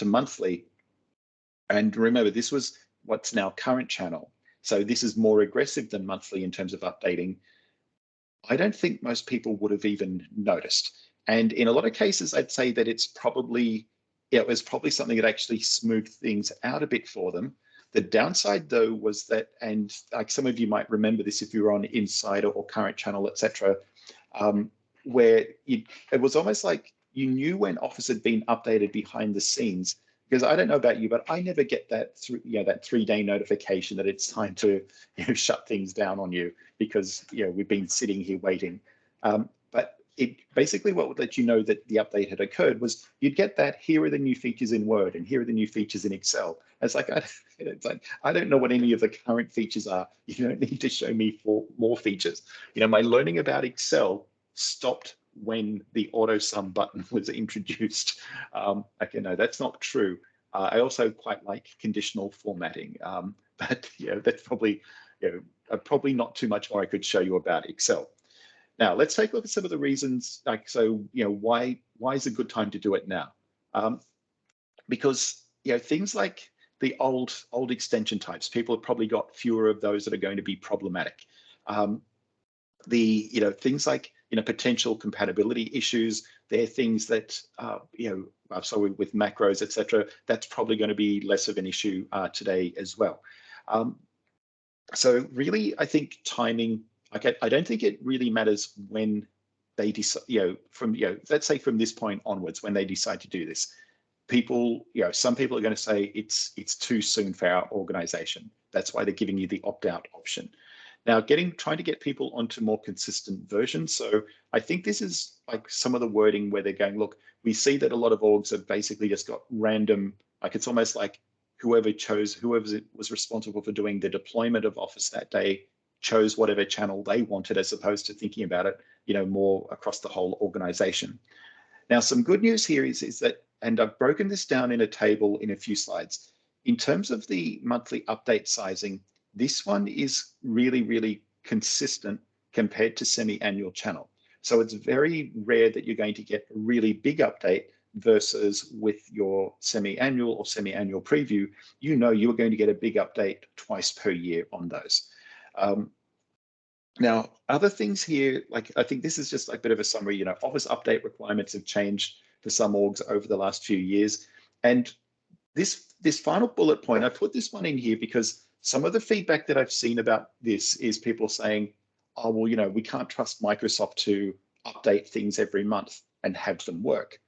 monthly. And remember, this was what's now current channel. So this is more aggressive than monthly in terms of updating. I don't think most people would have even noticed. And in a lot of cases, I'd say that it was probably something that actually smoothed things out a bit for them. The downside, though, was that, and like some of you might remember this if you were on Insider or Current Channel, etc., where it was almost like you knew when Office had been updated behind the scenes. Because I don't know about you, but I never get that that 3-day notification that it's time to shut things down on you, because we've been sitting here waiting. But it basically, what would let you know that the update had occurred was you'd get that, here are the new features in Word and here are the new features in Excel. It's like I don't know what any of the current features are. You don't need to show me more features. My learning about Excel stopped when the auto sum button was introduced. Okay, no, that's not true. I also quite like conditional formatting, but that's probably probably not too much more I could show you about Excel. Now, let's take a look at some of the reasons, why is a good time to do it now? Because, things like the old extension types, people have probably got fewer of those that are going to be problematic. Things like, potential compatibility issues, they're things that, so with macros, etc., that's probably going to be less of an issue today as well. So really, I think timing, I don't think it really matters when they decide, let's say from this point onwards, when they decide to do this. People, some people are going to say it's too soon for our organization. That's why they're giving you the opt-out option. Now, trying to get people onto more consistent versions. So I think this is like some of the wording where they're going, look, we see that a lot of orgs have basically just got random, like it's almost like whoever was responsible for doing the deployment of Office that day chose whatever channel they wanted, as opposed to thinking about it, more across the whole organization. Now, some good news here is that, and I've broken this down in a table in a few slides. In terms of the monthly update sizing, this one is really, really consistent compared to semi-annual channel. So it's very rare that you're going to get a really big update versus with your semi-annual or semi-annual preview, you're going to get a big update twice per year on those. Now, other things here, like I think this is just a bit of a summary, Office update requirements have changed for some orgs over the last few years. And this final bullet point, I put this one in here because some of the feedback that I've seen about this is people saying, oh, well, we can't trust Microsoft to update things every month and have them work.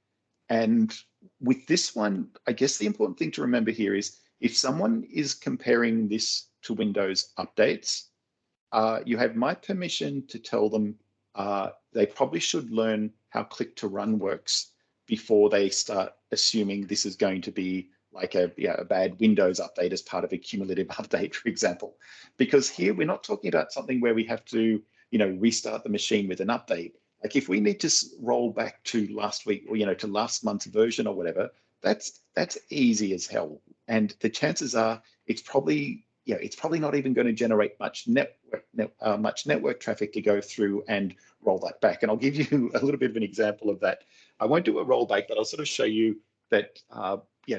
And with this one, I guess the important thing to remember here is if someone is comparing this to Windows updates, you have my permission to tell them they probably should learn how click to run works before they start assuming this is going to be like a bad Windows update as part of a cumulative update, for example. Because here we're not talking about something where we have to, restart the machine with an update. Like if we need to roll back to last week or, to last month's version or whatever, that's easy as hell. And the chances are it's probably not even going to generate much network traffic to go through and roll that back. And I'll give you a little bit of an example of that. I won't do a rollback, but I'll sort of show you that,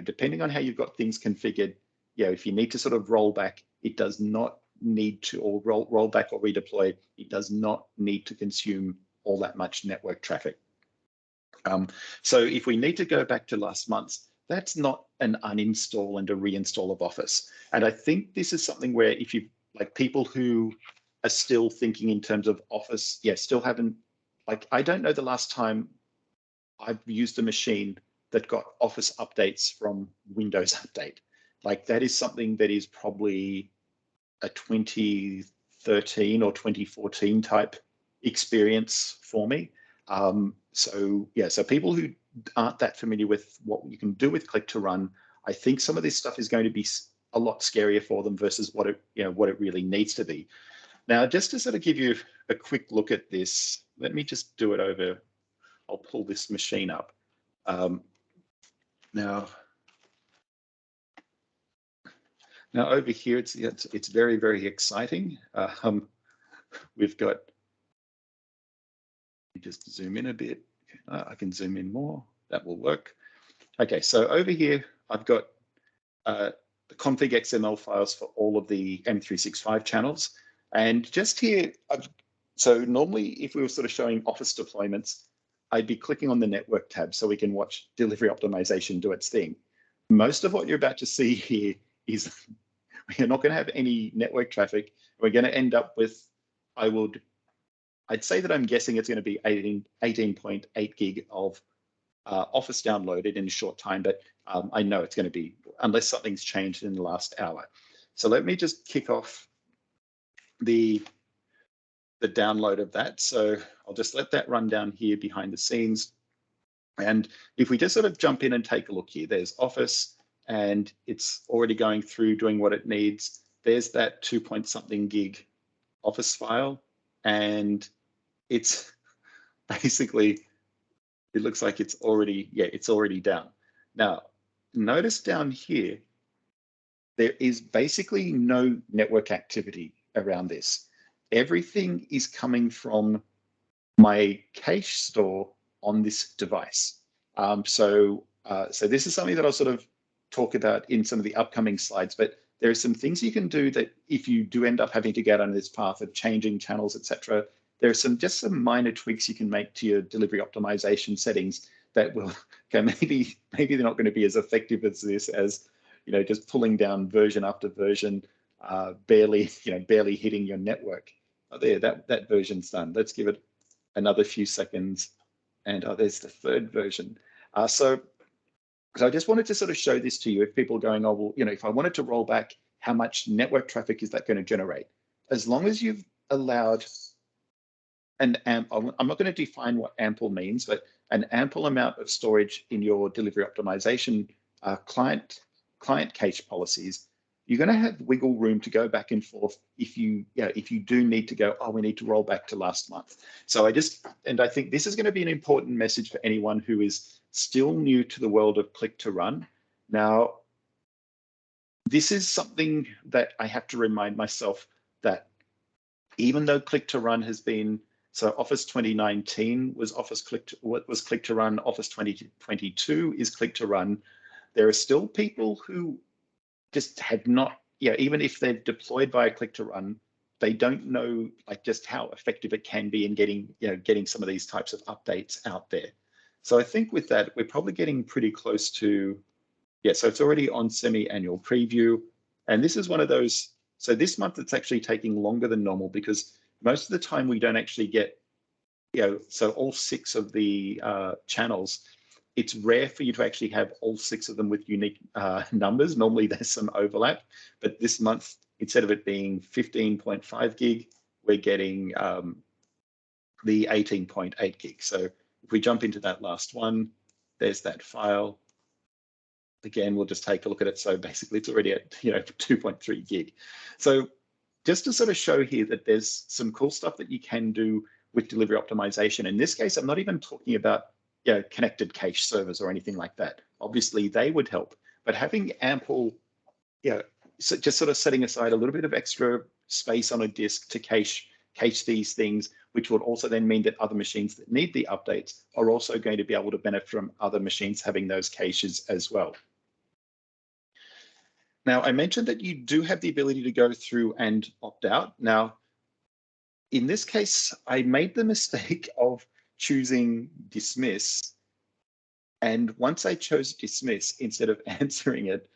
depending on how you've got things configured, if you need to sort of roll back, it does not need to, or roll back or redeploy, it does not need to consume all that much network traffic. So if we need to go back to last month's, that's not an uninstall and a reinstall of Office. And I think this is something where if you, like people who are still thinking in terms of Office, still haven't, I don't know the last time I've used a machine that got Office updates from Windows Update. Like that is something that is probably a 2013 or 2014 type experience for me. So people who aren't that familiar with what you can do with click to run, I think some of this stuff is going to be a lot scarier for them versus what it really needs to be. Now, just to sort of give you a quick look at this, let me just do it over. I'll pull this machine up. Now over here, it's very, very exciting. We've got, let me just zoom in a bit. I can zoom in more, that will work. Okay, so over here, I've got the config XML files for all of the M365 channels. And just here, so normally if we were sort of showing Office deployments, I'd be clicking on the network tab so we can watch delivery optimization do its thing. Most of what you're about to see here is we're not going to have any network traffic. We're going to end up with, I'd say that I'm guessing it's going to be 18.8 gig of Office downloaded in a short time, but I know it's going to be, unless something's changed in the last hour. So let me just kick off the download of that. So I'll just let that run down here behind the scenes. And if we just sort of jump in and take a look here, there's Office and it's already going through doing what it needs. There's that 2-point-something gig Office file. And it's basically, it looks like it's already down. Now, notice down here, there is basically no network activity around this. Everything is coming from my cache store on this device. So this is something that I'll sort of talk about in some of the upcoming slides, but there are some things you can do that if you do end up having to get on this path of changing channels, etc., there are just some minor tweaks you can make to your delivery optimization settings that will, okay, maybe they're not going to be as effective as this, as just pulling down version after version, barely hitting your network. Oh, there, that version's done. Let's give it another few seconds, and there's the third version. So I just wanted to sort of show this to you. If people are going, oh, well, if I wanted to roll back, how much network traffic is that going to generate? As long as you've allowed an ample, I'm not going to define what ample means, but an ample amount of storage in your delivery optimization client cache policies, you're going to have wiggle room to go back and forth if you do need to go, oh, we need to roll back to last month. So I think this is going to be an important message for anyone who is still new to the world of click to run. Now, this is something that I have to remind myself that even though click to run has been, so Office 2019 was click to run, Office 2022 is click to run, there are still people who just have not, even if they're deployed via click to run, they don't know just how effective it can be in getting some of these types of updates out there. So I think with that, we're probably getting pretty close to, so it's already on semi-annual preview. And this is one of those, so this month it's actually taking longer than normal because most of the time we don't actually get, so all 6 of the channels, it's rare for you to actually have all 6 of them with unique numbers. Normally there's some overlap, but this month, instead of it being 15.5 gig, we're getting the 18.8 gig. So if we jump into that last one, there's that file. Again, we'll just take a look at it. So basically it's already at 2.3 gig. So just to sort of show here that there's some cool stuff that you can do with delivery optimization. In this case, I'm not even talking about connected cache servers or anything like that. Obviously, they would help, but having ample, so just sort of setting aside a little bit of extra space on a disk to cache these things, which would also then mean that other machines that need the updates are also going to be able to benefit from other machines having those caches as well. Now, I mentioned that you do have the ability to go through and opt out. Now, in this case, I made the mistake of choosing dismiss. And once I chose dismiss, instead of answering it,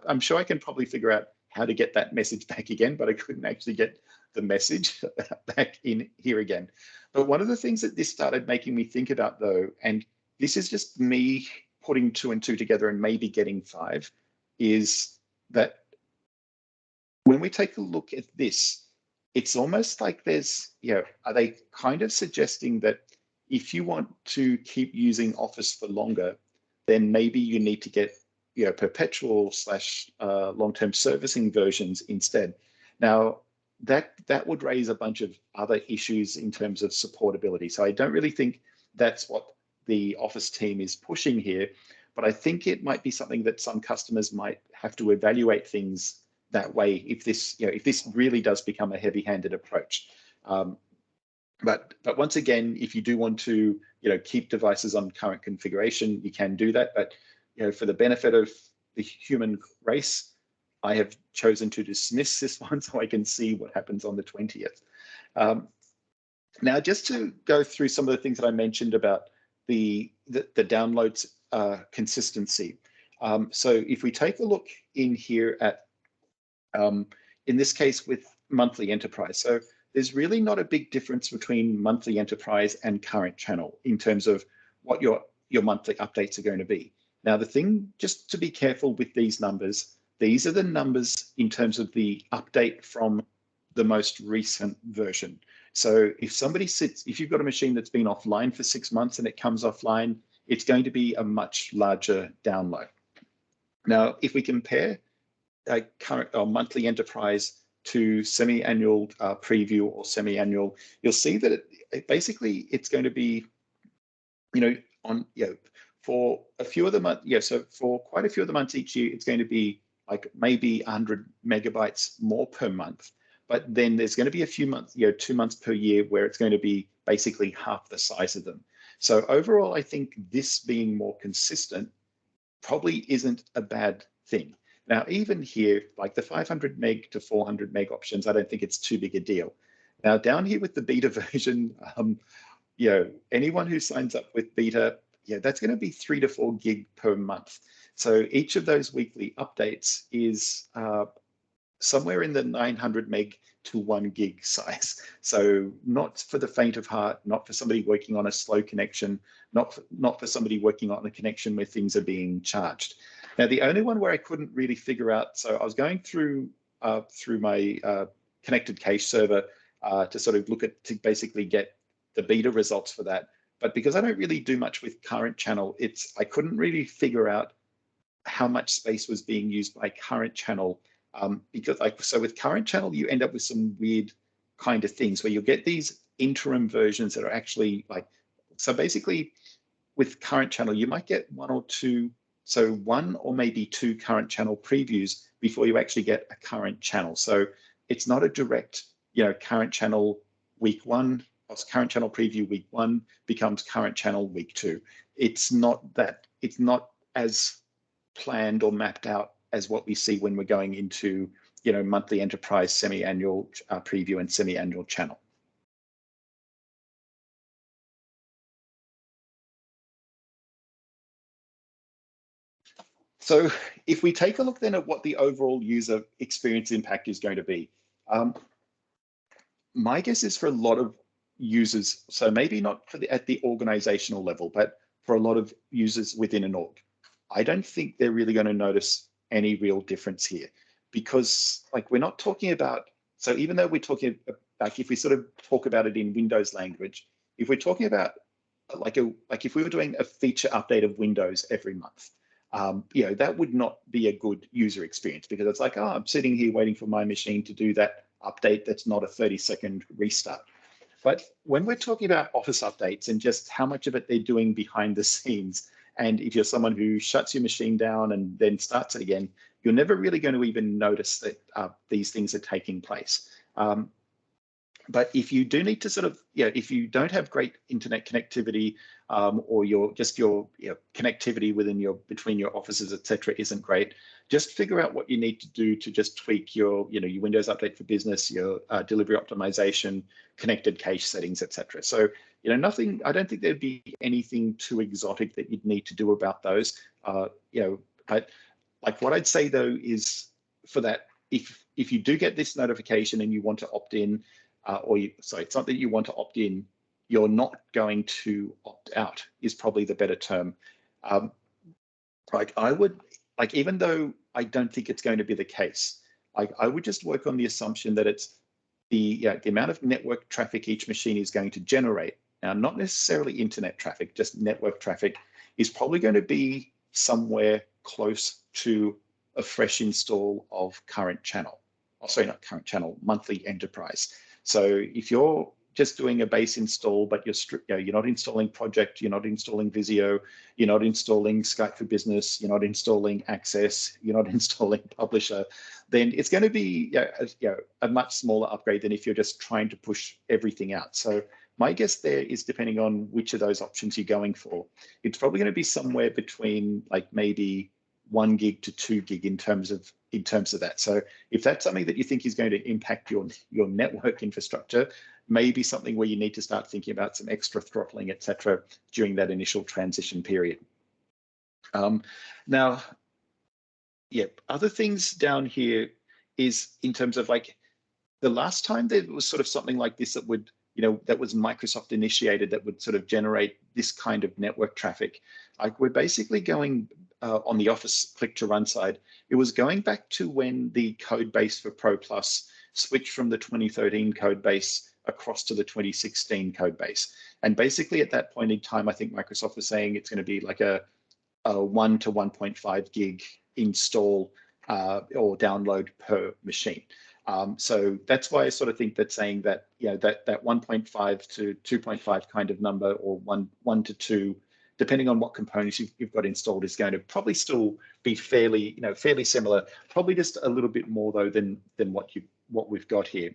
I'm sure I can probably figure out how to get that message back again, but I couldn't actually get the message back in here again. But one of the things that this started making me think about though, and this is just me putting 2 and 2 together and maybe getting 5, is that when we take a look at this, it's almost like there's, are they kind of suggesting that if you want to keep using Office for longer, then maybe you need to get, perpetual / long-term servicing versions instead. Now, that would raise a bunch of other issues in terms of supportability. So I don't really think that's what the Office team is pushing here, but I think it might be something that some customers might have to evaluate things that way if this, if this really does become a heavy-handed approach. But once again, if you do want to, keep devices on current configuration, you can do that. But for the benefit of the human race, I have chosen to dismiss this one so I can see what happens on the 20th. Now, just to go through some of the things that I mentioned about the downloads consistency. So if we take a look in here at, in this case with monthly enterprise, so there's really not a big difference between monthly enterprise and current channel in terms of what your monthly updates are going to be. Now, the thing just to be careful with these numbers, these are the numbers in terms of the update from the most recent version. So if you've got a machine that's been offline for 6 months and it comes offline, it's going to be a much larger download. Now, if we compare a current or monthly enterprise to semi-annual preview or semi-annual, you'll see that basically it's going to be, for a few of the months, so for quite a few of the months each year, it's going to be like maybe 100 megabytes more per month. but then there's going to be a few months, 2 months per year where it's going to be basically half the size of them. So overall, I think this being more consistent probably isn't a bad thing. Now, even here, like the 500 meg to 400 meg options, I don't think it's too big a deal. Now, down here with the beta version, anyone who signs up with beta, that's going to be 3 to 4 gig per month. So each of those weekly updates is somewhere in the 900 meg to 1 gig size. So not for the faint of heart, not for somebody working on a slow connection, not for somebody working on a connection where things are being charged. Now, the only one where I couldn't really figure out, so I was going through my connected cache server to sort of to basically get the beta results for that. But because I don't really do much with current channel, I couldn't really figure out how much space was being used by current channel. So with current channel, you end up with some weird kind of things where you'll get these interim versions that are actually so basically with current channel, you might get one or maybe two current channel previews before you actually get a current channel. So it's not a direct, current channel week 1, or current channel preview week 1 becomes current channel week 2. It's not as planned or mapped out as what we see when we're going into, monthly enterprise, semi-annual preview and semi-annual channel. So if we take a look then at what the overall user experience impact is going to be, my guess is for a lot of users, so maybe not at the organizational level, but for a lot of users within an org, I don't think they're really going to notice any real difference here, because we're not talking about, so even though we're talking if we sort of talk about it in Windows language, if we're talking about if we were doing a feature update of Windows every month, that would not be a good user experience, because it's I'm sitting here waiting for my machine to do that update that's not a 30-second restart. But when we're talking about Office updates and just how much of it they're doing behind the scenes, and if you're someone who shuts your machine down and then starts it again, you're never really going to even notice that these things are taking place. But if you do need to sort of, if you don't have great internet connectivity, or your connectivity between your offices, etc., isn't great, just figure out what you need to do to just tweak your Windows Update for Business, your delivery optimization, connected cache settings, etc. So nothing. I don't think there'd be anything too exotic that you'd need to do about those. But what I'd say though is for that, if you do get this notification and you want to opt in, it's not that you want to opt in, you're not going to opt out is probably the better term. I would, even though I don't think it's going to be the case, I would just work on the assumption that it's the amount of network traffic each machine is going to generate. Now, not necessarily internet traffic, just network traffic is probably going to be somewhere close to a fresh install of current channel. Oh, sorry, not current channel, monthly enterprise. So if you're just doing a base install, but you're not installing Project, you're not installing Visio, you're not installing Skype for Business, you're not installing Access, you're not installing Publisher, then it's going to be a much smaller upgrade than if you're just trying to push everything out. So my guess there is, depending on which of those options you're going for, it's probably going to be somewhere between maybe 1 gig to 2 gig in terms of that. So if that's something that you think is going to impact your network infrastructure, maybe something where you need to start thinking about some extra throttling, etc., during that initial transition period. Now, other things down here is in terms of the last time there was sort of something like this that would, that was Microsoft initiated, that would sort of generate this kind of network traffic. We're basically going on the Office click to run side. It was going back to when the code base for Pro Plus switched from the 2013 code base across to the 2016 code base. And basically at that point in time, I think Microsoft was saying it's going to be a 1 to 1.5 gig install or download per machine. So that's why I sort of think that saying that, that 1.5 to 2.5 kind of number, or 1 to 2, depending on what components you've got installed, is going to probably still be fairly similar. Probably just a little bit more though than what what we've got here.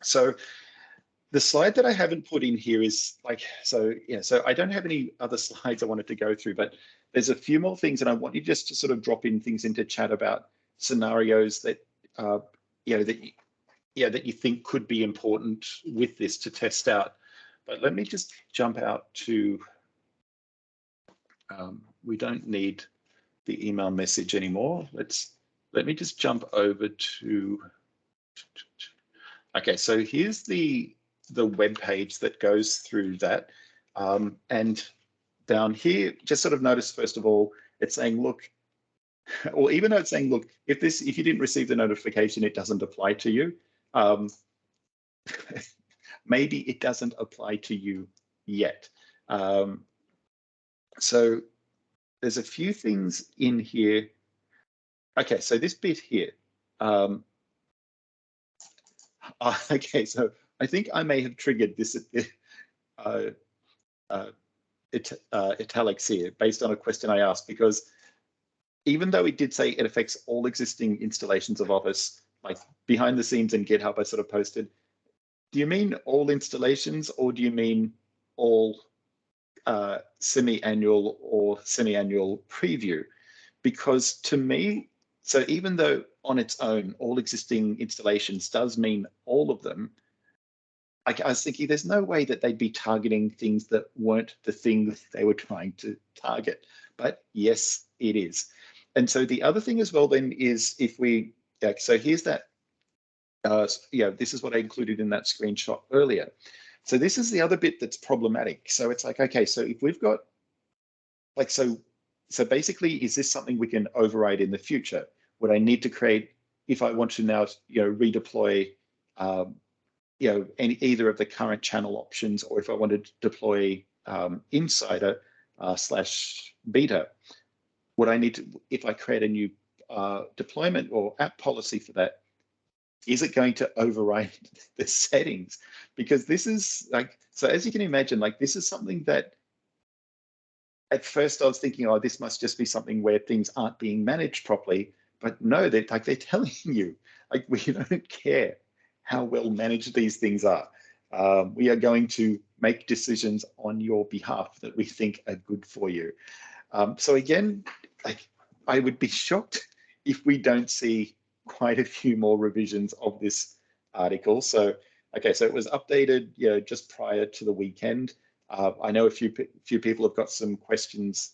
So the slide that I haven't put in here is so I don't have any other slides I wanted to go through, but there's a few more things, and I want you just to sort of drop in things into chat about scenarios that, that you think could be important with this to test out. But let me just jump out to, we don't need the email message anymore. Let me just jump over to, okay, so here's the web page that goes through that. And down here, just sort of notice, first of all, it's saying, look, or even though it's saying, look, if you didn't receive the notification, it doesn't apply to you. Maybe it doesn't apply to you yet. So there's a few things in here. Okay, so this bit here. Okay, so I think I may have triggered this italics here based on a question I asked, because even though it did say it affects all existing installations of Office, like behind the scenes in GitHub, I sort of posted, do you mean all installations, or do you mean all semi-annual or semi-annual preview? Because to me, so even though on its own, all existing installations does mean all of them, I was thinking there's no way that they'd be targeting things that weren't the things they were trying to target. But yes, it is. And so the other thing as well then is if we, so here's that, this is what I included in that screenshot earlier. So this is the other bit that's problematic. So it's like, okay, so if we've got, like, so basically, is this something we can override in the future? Would I need to create, if I want to now, redeploy, either of the current channel options, or if I wanted to deploy Insider / beta, would I need to, if I create a new deployment or app policy for that, is it going to override the settings? Because this is like, so as you can imagine, like this is something that at first I was thinking, oh, this must just be something where things aren't being managed properly. But no, they're telling you, like, we don't care how well managed these things are. We are going to make decisions on your behalf that we think are good for you. So again, like, I would be shocked if we don't see quite a few more revisions of this article. So, okay, so it was updated, just prior to the weekend. I know a few people have got some questions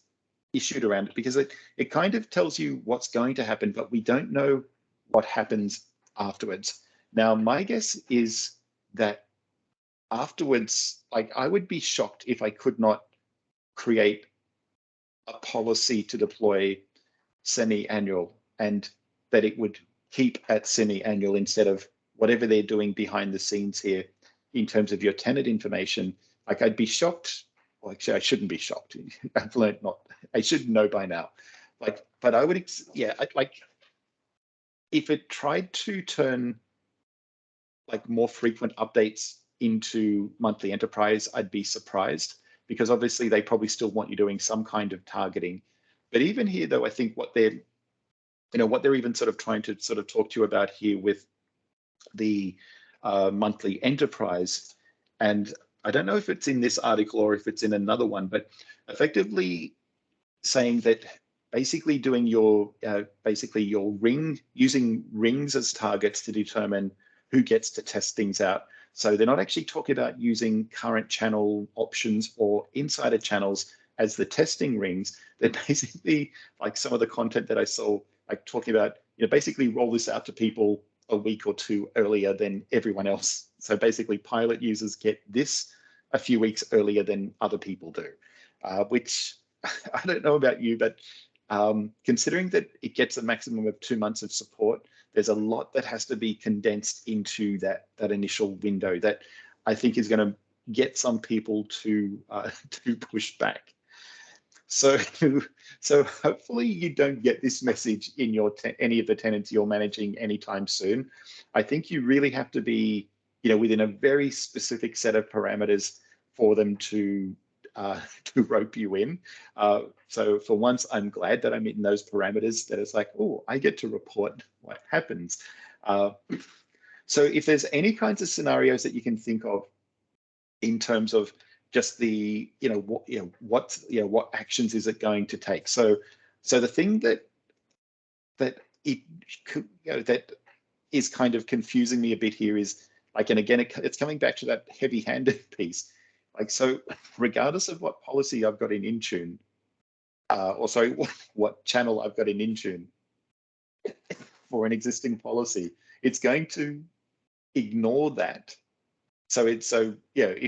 issued around it, because it kind of tells you what's going to happen, but we don't know what happens afterwards. Now, my guess is that afterwards, like, I would be shocked if I could not create a policy to deploy semi-annual, and that it would keep at semi-annual instead of whatever they're doing behind the scenes here in terms of your tenant information. Like, I'd be shocked. Well, actually, I shouldn't be shocked. I've learned I should know by now. Like, but I would, like, if it tried to turn like more frequent updates into monthly enterprise, I'd be surprised, because obviously they probably still want you doing some kind of targeting. But even here, though, I think what they're even sort of trying to sort of talk to you about here with the monthly enterprise, and I don't know if it's in this article or if it's in another one, but effectively saying that basically doing your ring, using rings as targets to determine who gets to test things out. So they're not actually talking about using current channel options or insider channels as the testing rings. They're basically, like, some of the content that I saw, like, talking about, basically roll this out to people a week or two earlier than everyone else. So basically pilot users get this a few weeks earlier than other people do, which I don't know about you, but considering that it gets a maximum of 2 months of support, there's a lot that has to be condensed into that initial window that I think is going to get some people to push back. So hopefully you don't get this message in your any of the tenants you're managing anytime soon. I think you really have to be, within a very specific set of parameters for them to rope you in. So for once, I'm glad that I'm in those parameters, that it's like, oh, I get to report what happens. So if there's any kinds of scenarios that you can think of in terms of just the, what actions is it going to take? So the thing that it could, that is kind of confusing me a bit here is like, and again, it's coming back to that heavy-handed piece. Like, so regardless of what policy I've got in Intune, or sorry, what channel I've got in Intune for an existing policy, it's going to ignore that. So if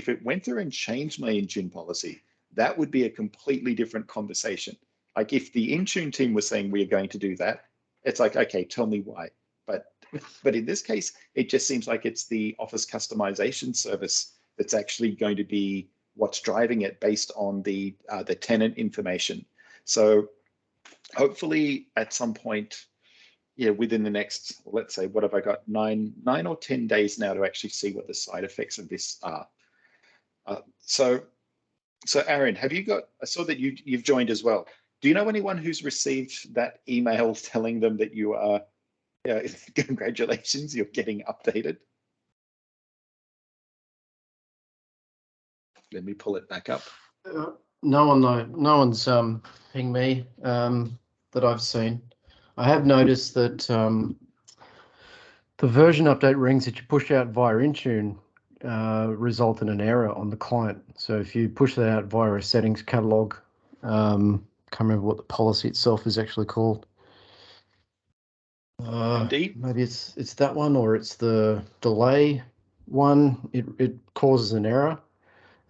it went through and changed my Intune policy, that would be a completely different conversation. Like if the Intune team was saying we're going to do that, it's like, okay, tell me why. But in this case, it just seems like it's the Office customization service that's actually going to be what's driving it based on the tenant information. So hopefully at some point, within the next, let's say, what have I got, 9 or 10 days now to actually see what the side effects of this are. So Aaron, have you got? I saw that you've joined as well. Do you know anyone who's received that email telling them that you are? Congratulations, you're getting updated. Let me pull it back up. No one's pinged me that I've seen. I have noticed that the version update rings that you push out via Intune result in an error on the client. So if you push that out via a settings catalog, can't remember what the policy itself is actually called. Indeed. Maybe it's that one, or it's the delay one. It causes an error.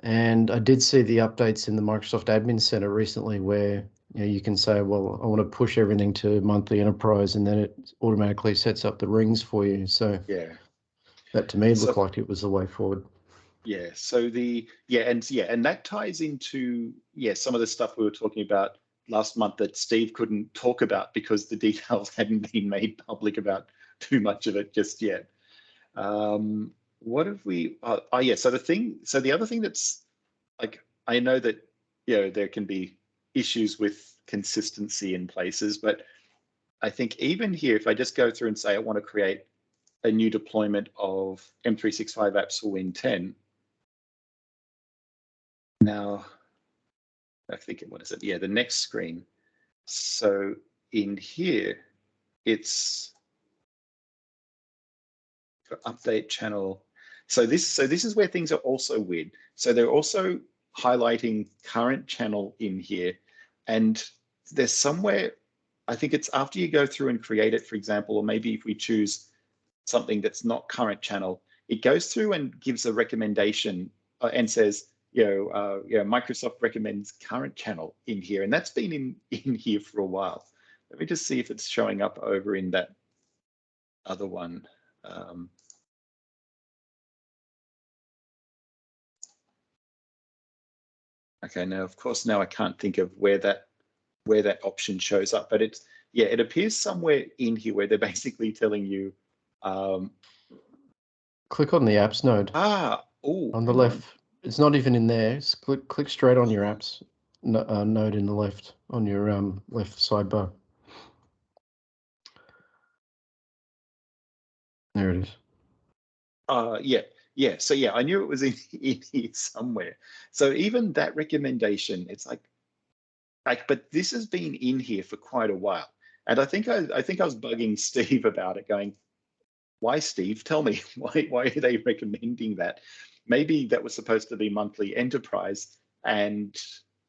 And I did see the updates in the Microsoft Admin Center recently where you can say, well, I want to push everything to monthly enterprise, and then it automatically sets up the rings for you. So yeah, that to me looked like it was the way forward. Yeah. So and that ties into some of the stuff we were talking about last month that Steve couldn't talk about because the details hadn't been made public about too much of it just yet. What have we? So the other thing that's like, I know that there can be issues with consistency in places, but I think even here, if I just go through and say I want to create a new deployment of M365 apps for Win 10. Now, I think, what is it? Yeah, the next screen. So in here, it's update channel. So this is where things are also weird. So they're also highlighting current channel in here, and there's somewhere, I think it's after you go through and create it, for example, or maybe if we choose something that's not current channel, it goes through and gives a recommendation and says, Microsoft recommends current channel in here, and that's been in here for a while. Let me just see if it's showing up over in that other one. Okay, now of course now I can't think of where that option shows up, but it appears somewhere in here where they're basically telling you. Click on the apps node. On the left. It's not even in there. Just click straight on your apps node in the left on your left sidebar. There it is. So I knew it was in here somewhere. So even that recommendation, it's like, but this has been in here for quite a while. And I think I was bugging Steve about it, going, why, Steve? Tell me, why are they recommending that? Maybe that was supposed to be monthly enterprise and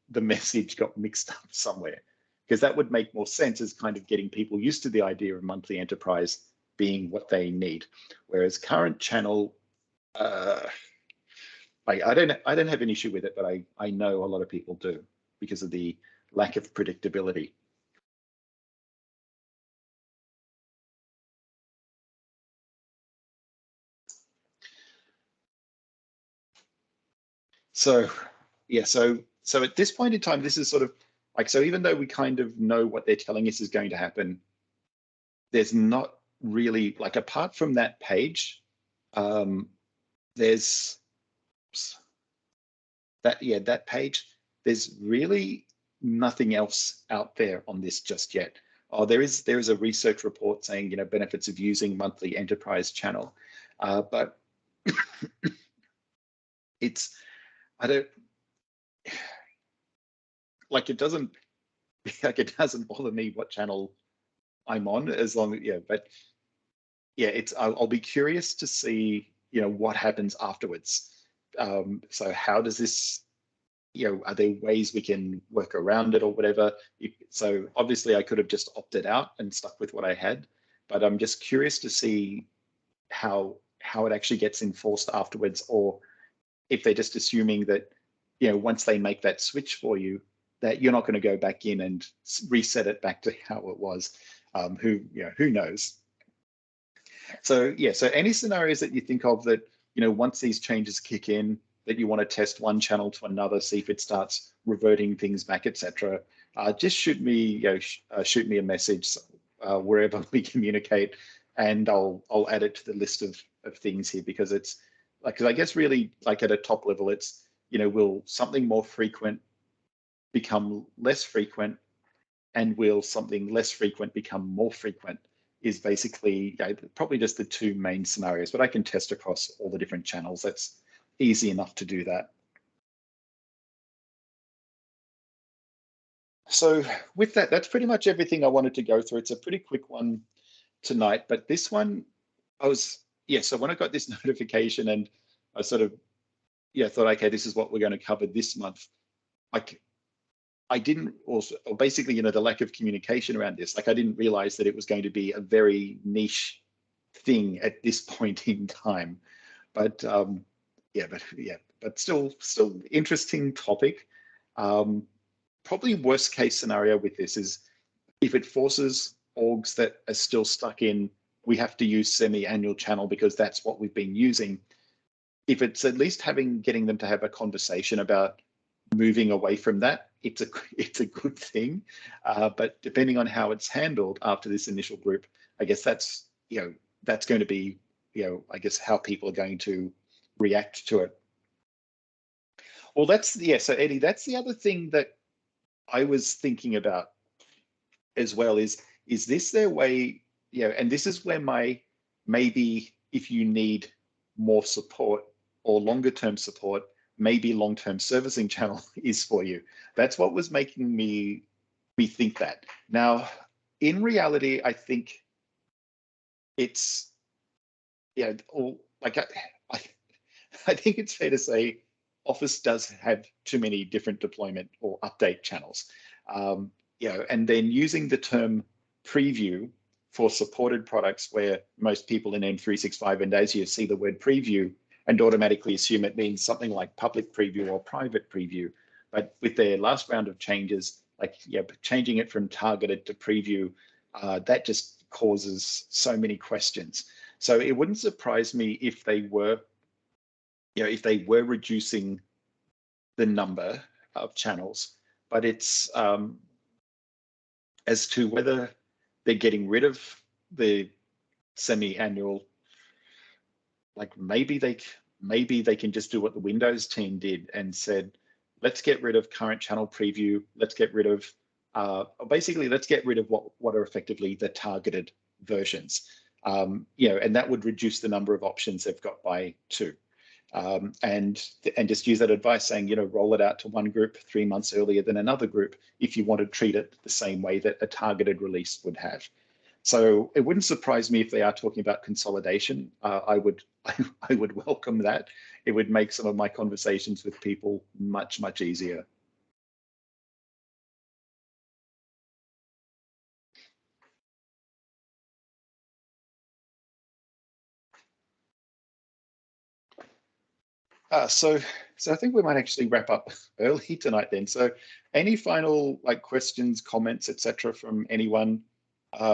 the message got mixed up somewhere, because that would make more sense as kind of getting people used to the idea of monthly enterprise being what they need. Whereas current channel, I don't have an issue with it, but I know a lot of people do because of the lack of predictability. So at this point in time, this is sort of like, so even though we kind of know what they're telling us is going to happen, there's not really, like, apart from that page, there's that page, there's really nothing else out there on this just yet. There is a research report saying, benefits of using monthly enterprise channel. But it's, I don't, like it doesn't bother me what channel I'm on as long as, yeah, but yeah, I'll be curious to see, what happens afterwards. So how does this, are there ways we can work around it or whatever? So obviously I could have just opted out and stuck with what I had, but I'm just curious to see how it actually gets enforced afterwards, or if they're just assuming that, once they make that switch for you, that you're not going to go back in and reset it back to how it was. Who knows? So yeah, so any scenarios that you think of that, once these changes kick in, that you want to test one channel to another, see if it starts reverting things back, etc. Just shoot me a message wherever we communicate, and I'll add it to the list of things here, because it's like, because I guess really like at a top level, it's, will something more frequent become less frequent, and will something less frequent become more frequent, is basically probably just the two main scenarios, but I can test across all the different channels. That's easy enough to do that. So with that, that's pretty much everything I wanted to go through. It's a pretty quick one tonight, but this one, so when I got this notification and I sort of, thought, okay, this is what we're going to cover this month. I didn't also, or basically, the lack of communication around this, like I didn't realize that it was going to be a very niche thing at this point in time. But but still interesting topic. Probably worst case scenario with this is if it forces orgs that are still stuck in, we have to use semi-annual channel because that's what we've been using. If it's at least getting them to have a conversation about moving away from that, it's a good thing. But depending on how it's handled after this initial group, I guess that's going to be, I guess how people are going to react to it. Well, so Eddie, that's the other thing that I was thinking about as well, is this their way, and this is where maybe if you need more support or longer term support, maybe long-term servicing channel is for you. That's what was making me think that. Now, in reality, I think it's, I think it's fair to say Office does have too many different deployment or update channels. And then using the term preview for supported products, where most people in M365 and Azure see the word preview and automatically assume it means something like public preview or private preview. But with their last round of changes, changing it from targeted to preview, that just causes so many questions. So it wouldn't surprise me if they were, reducing the number of channels, but it's as to whether they're getting rid of the semi-annual, like maybe they can just do what the Windows team did and said, let's get rid of current channel preview. Let's get rid of, basically, let's get rid of what are effectively the targeted versions. And that would reduce the number of options they've got by 2. And just use that advice saying, roll it out to one group 3 months earlier than another group if you want to treat it the same way that a targeted release would have. So it wouldn't surprise me if they are talking about consolidation. I would welcome that. It would make some of my conversations with people much, much easier. So I think we might actually wrap up early tonight then. So any final questions, comments, etc. from anyone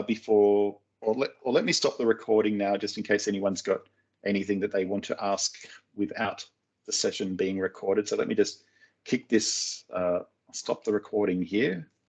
before, or let me stop the recording now, just in case anyone's got anything that they want to ask without the session being recorded. So let me just kick this, stop the recording here.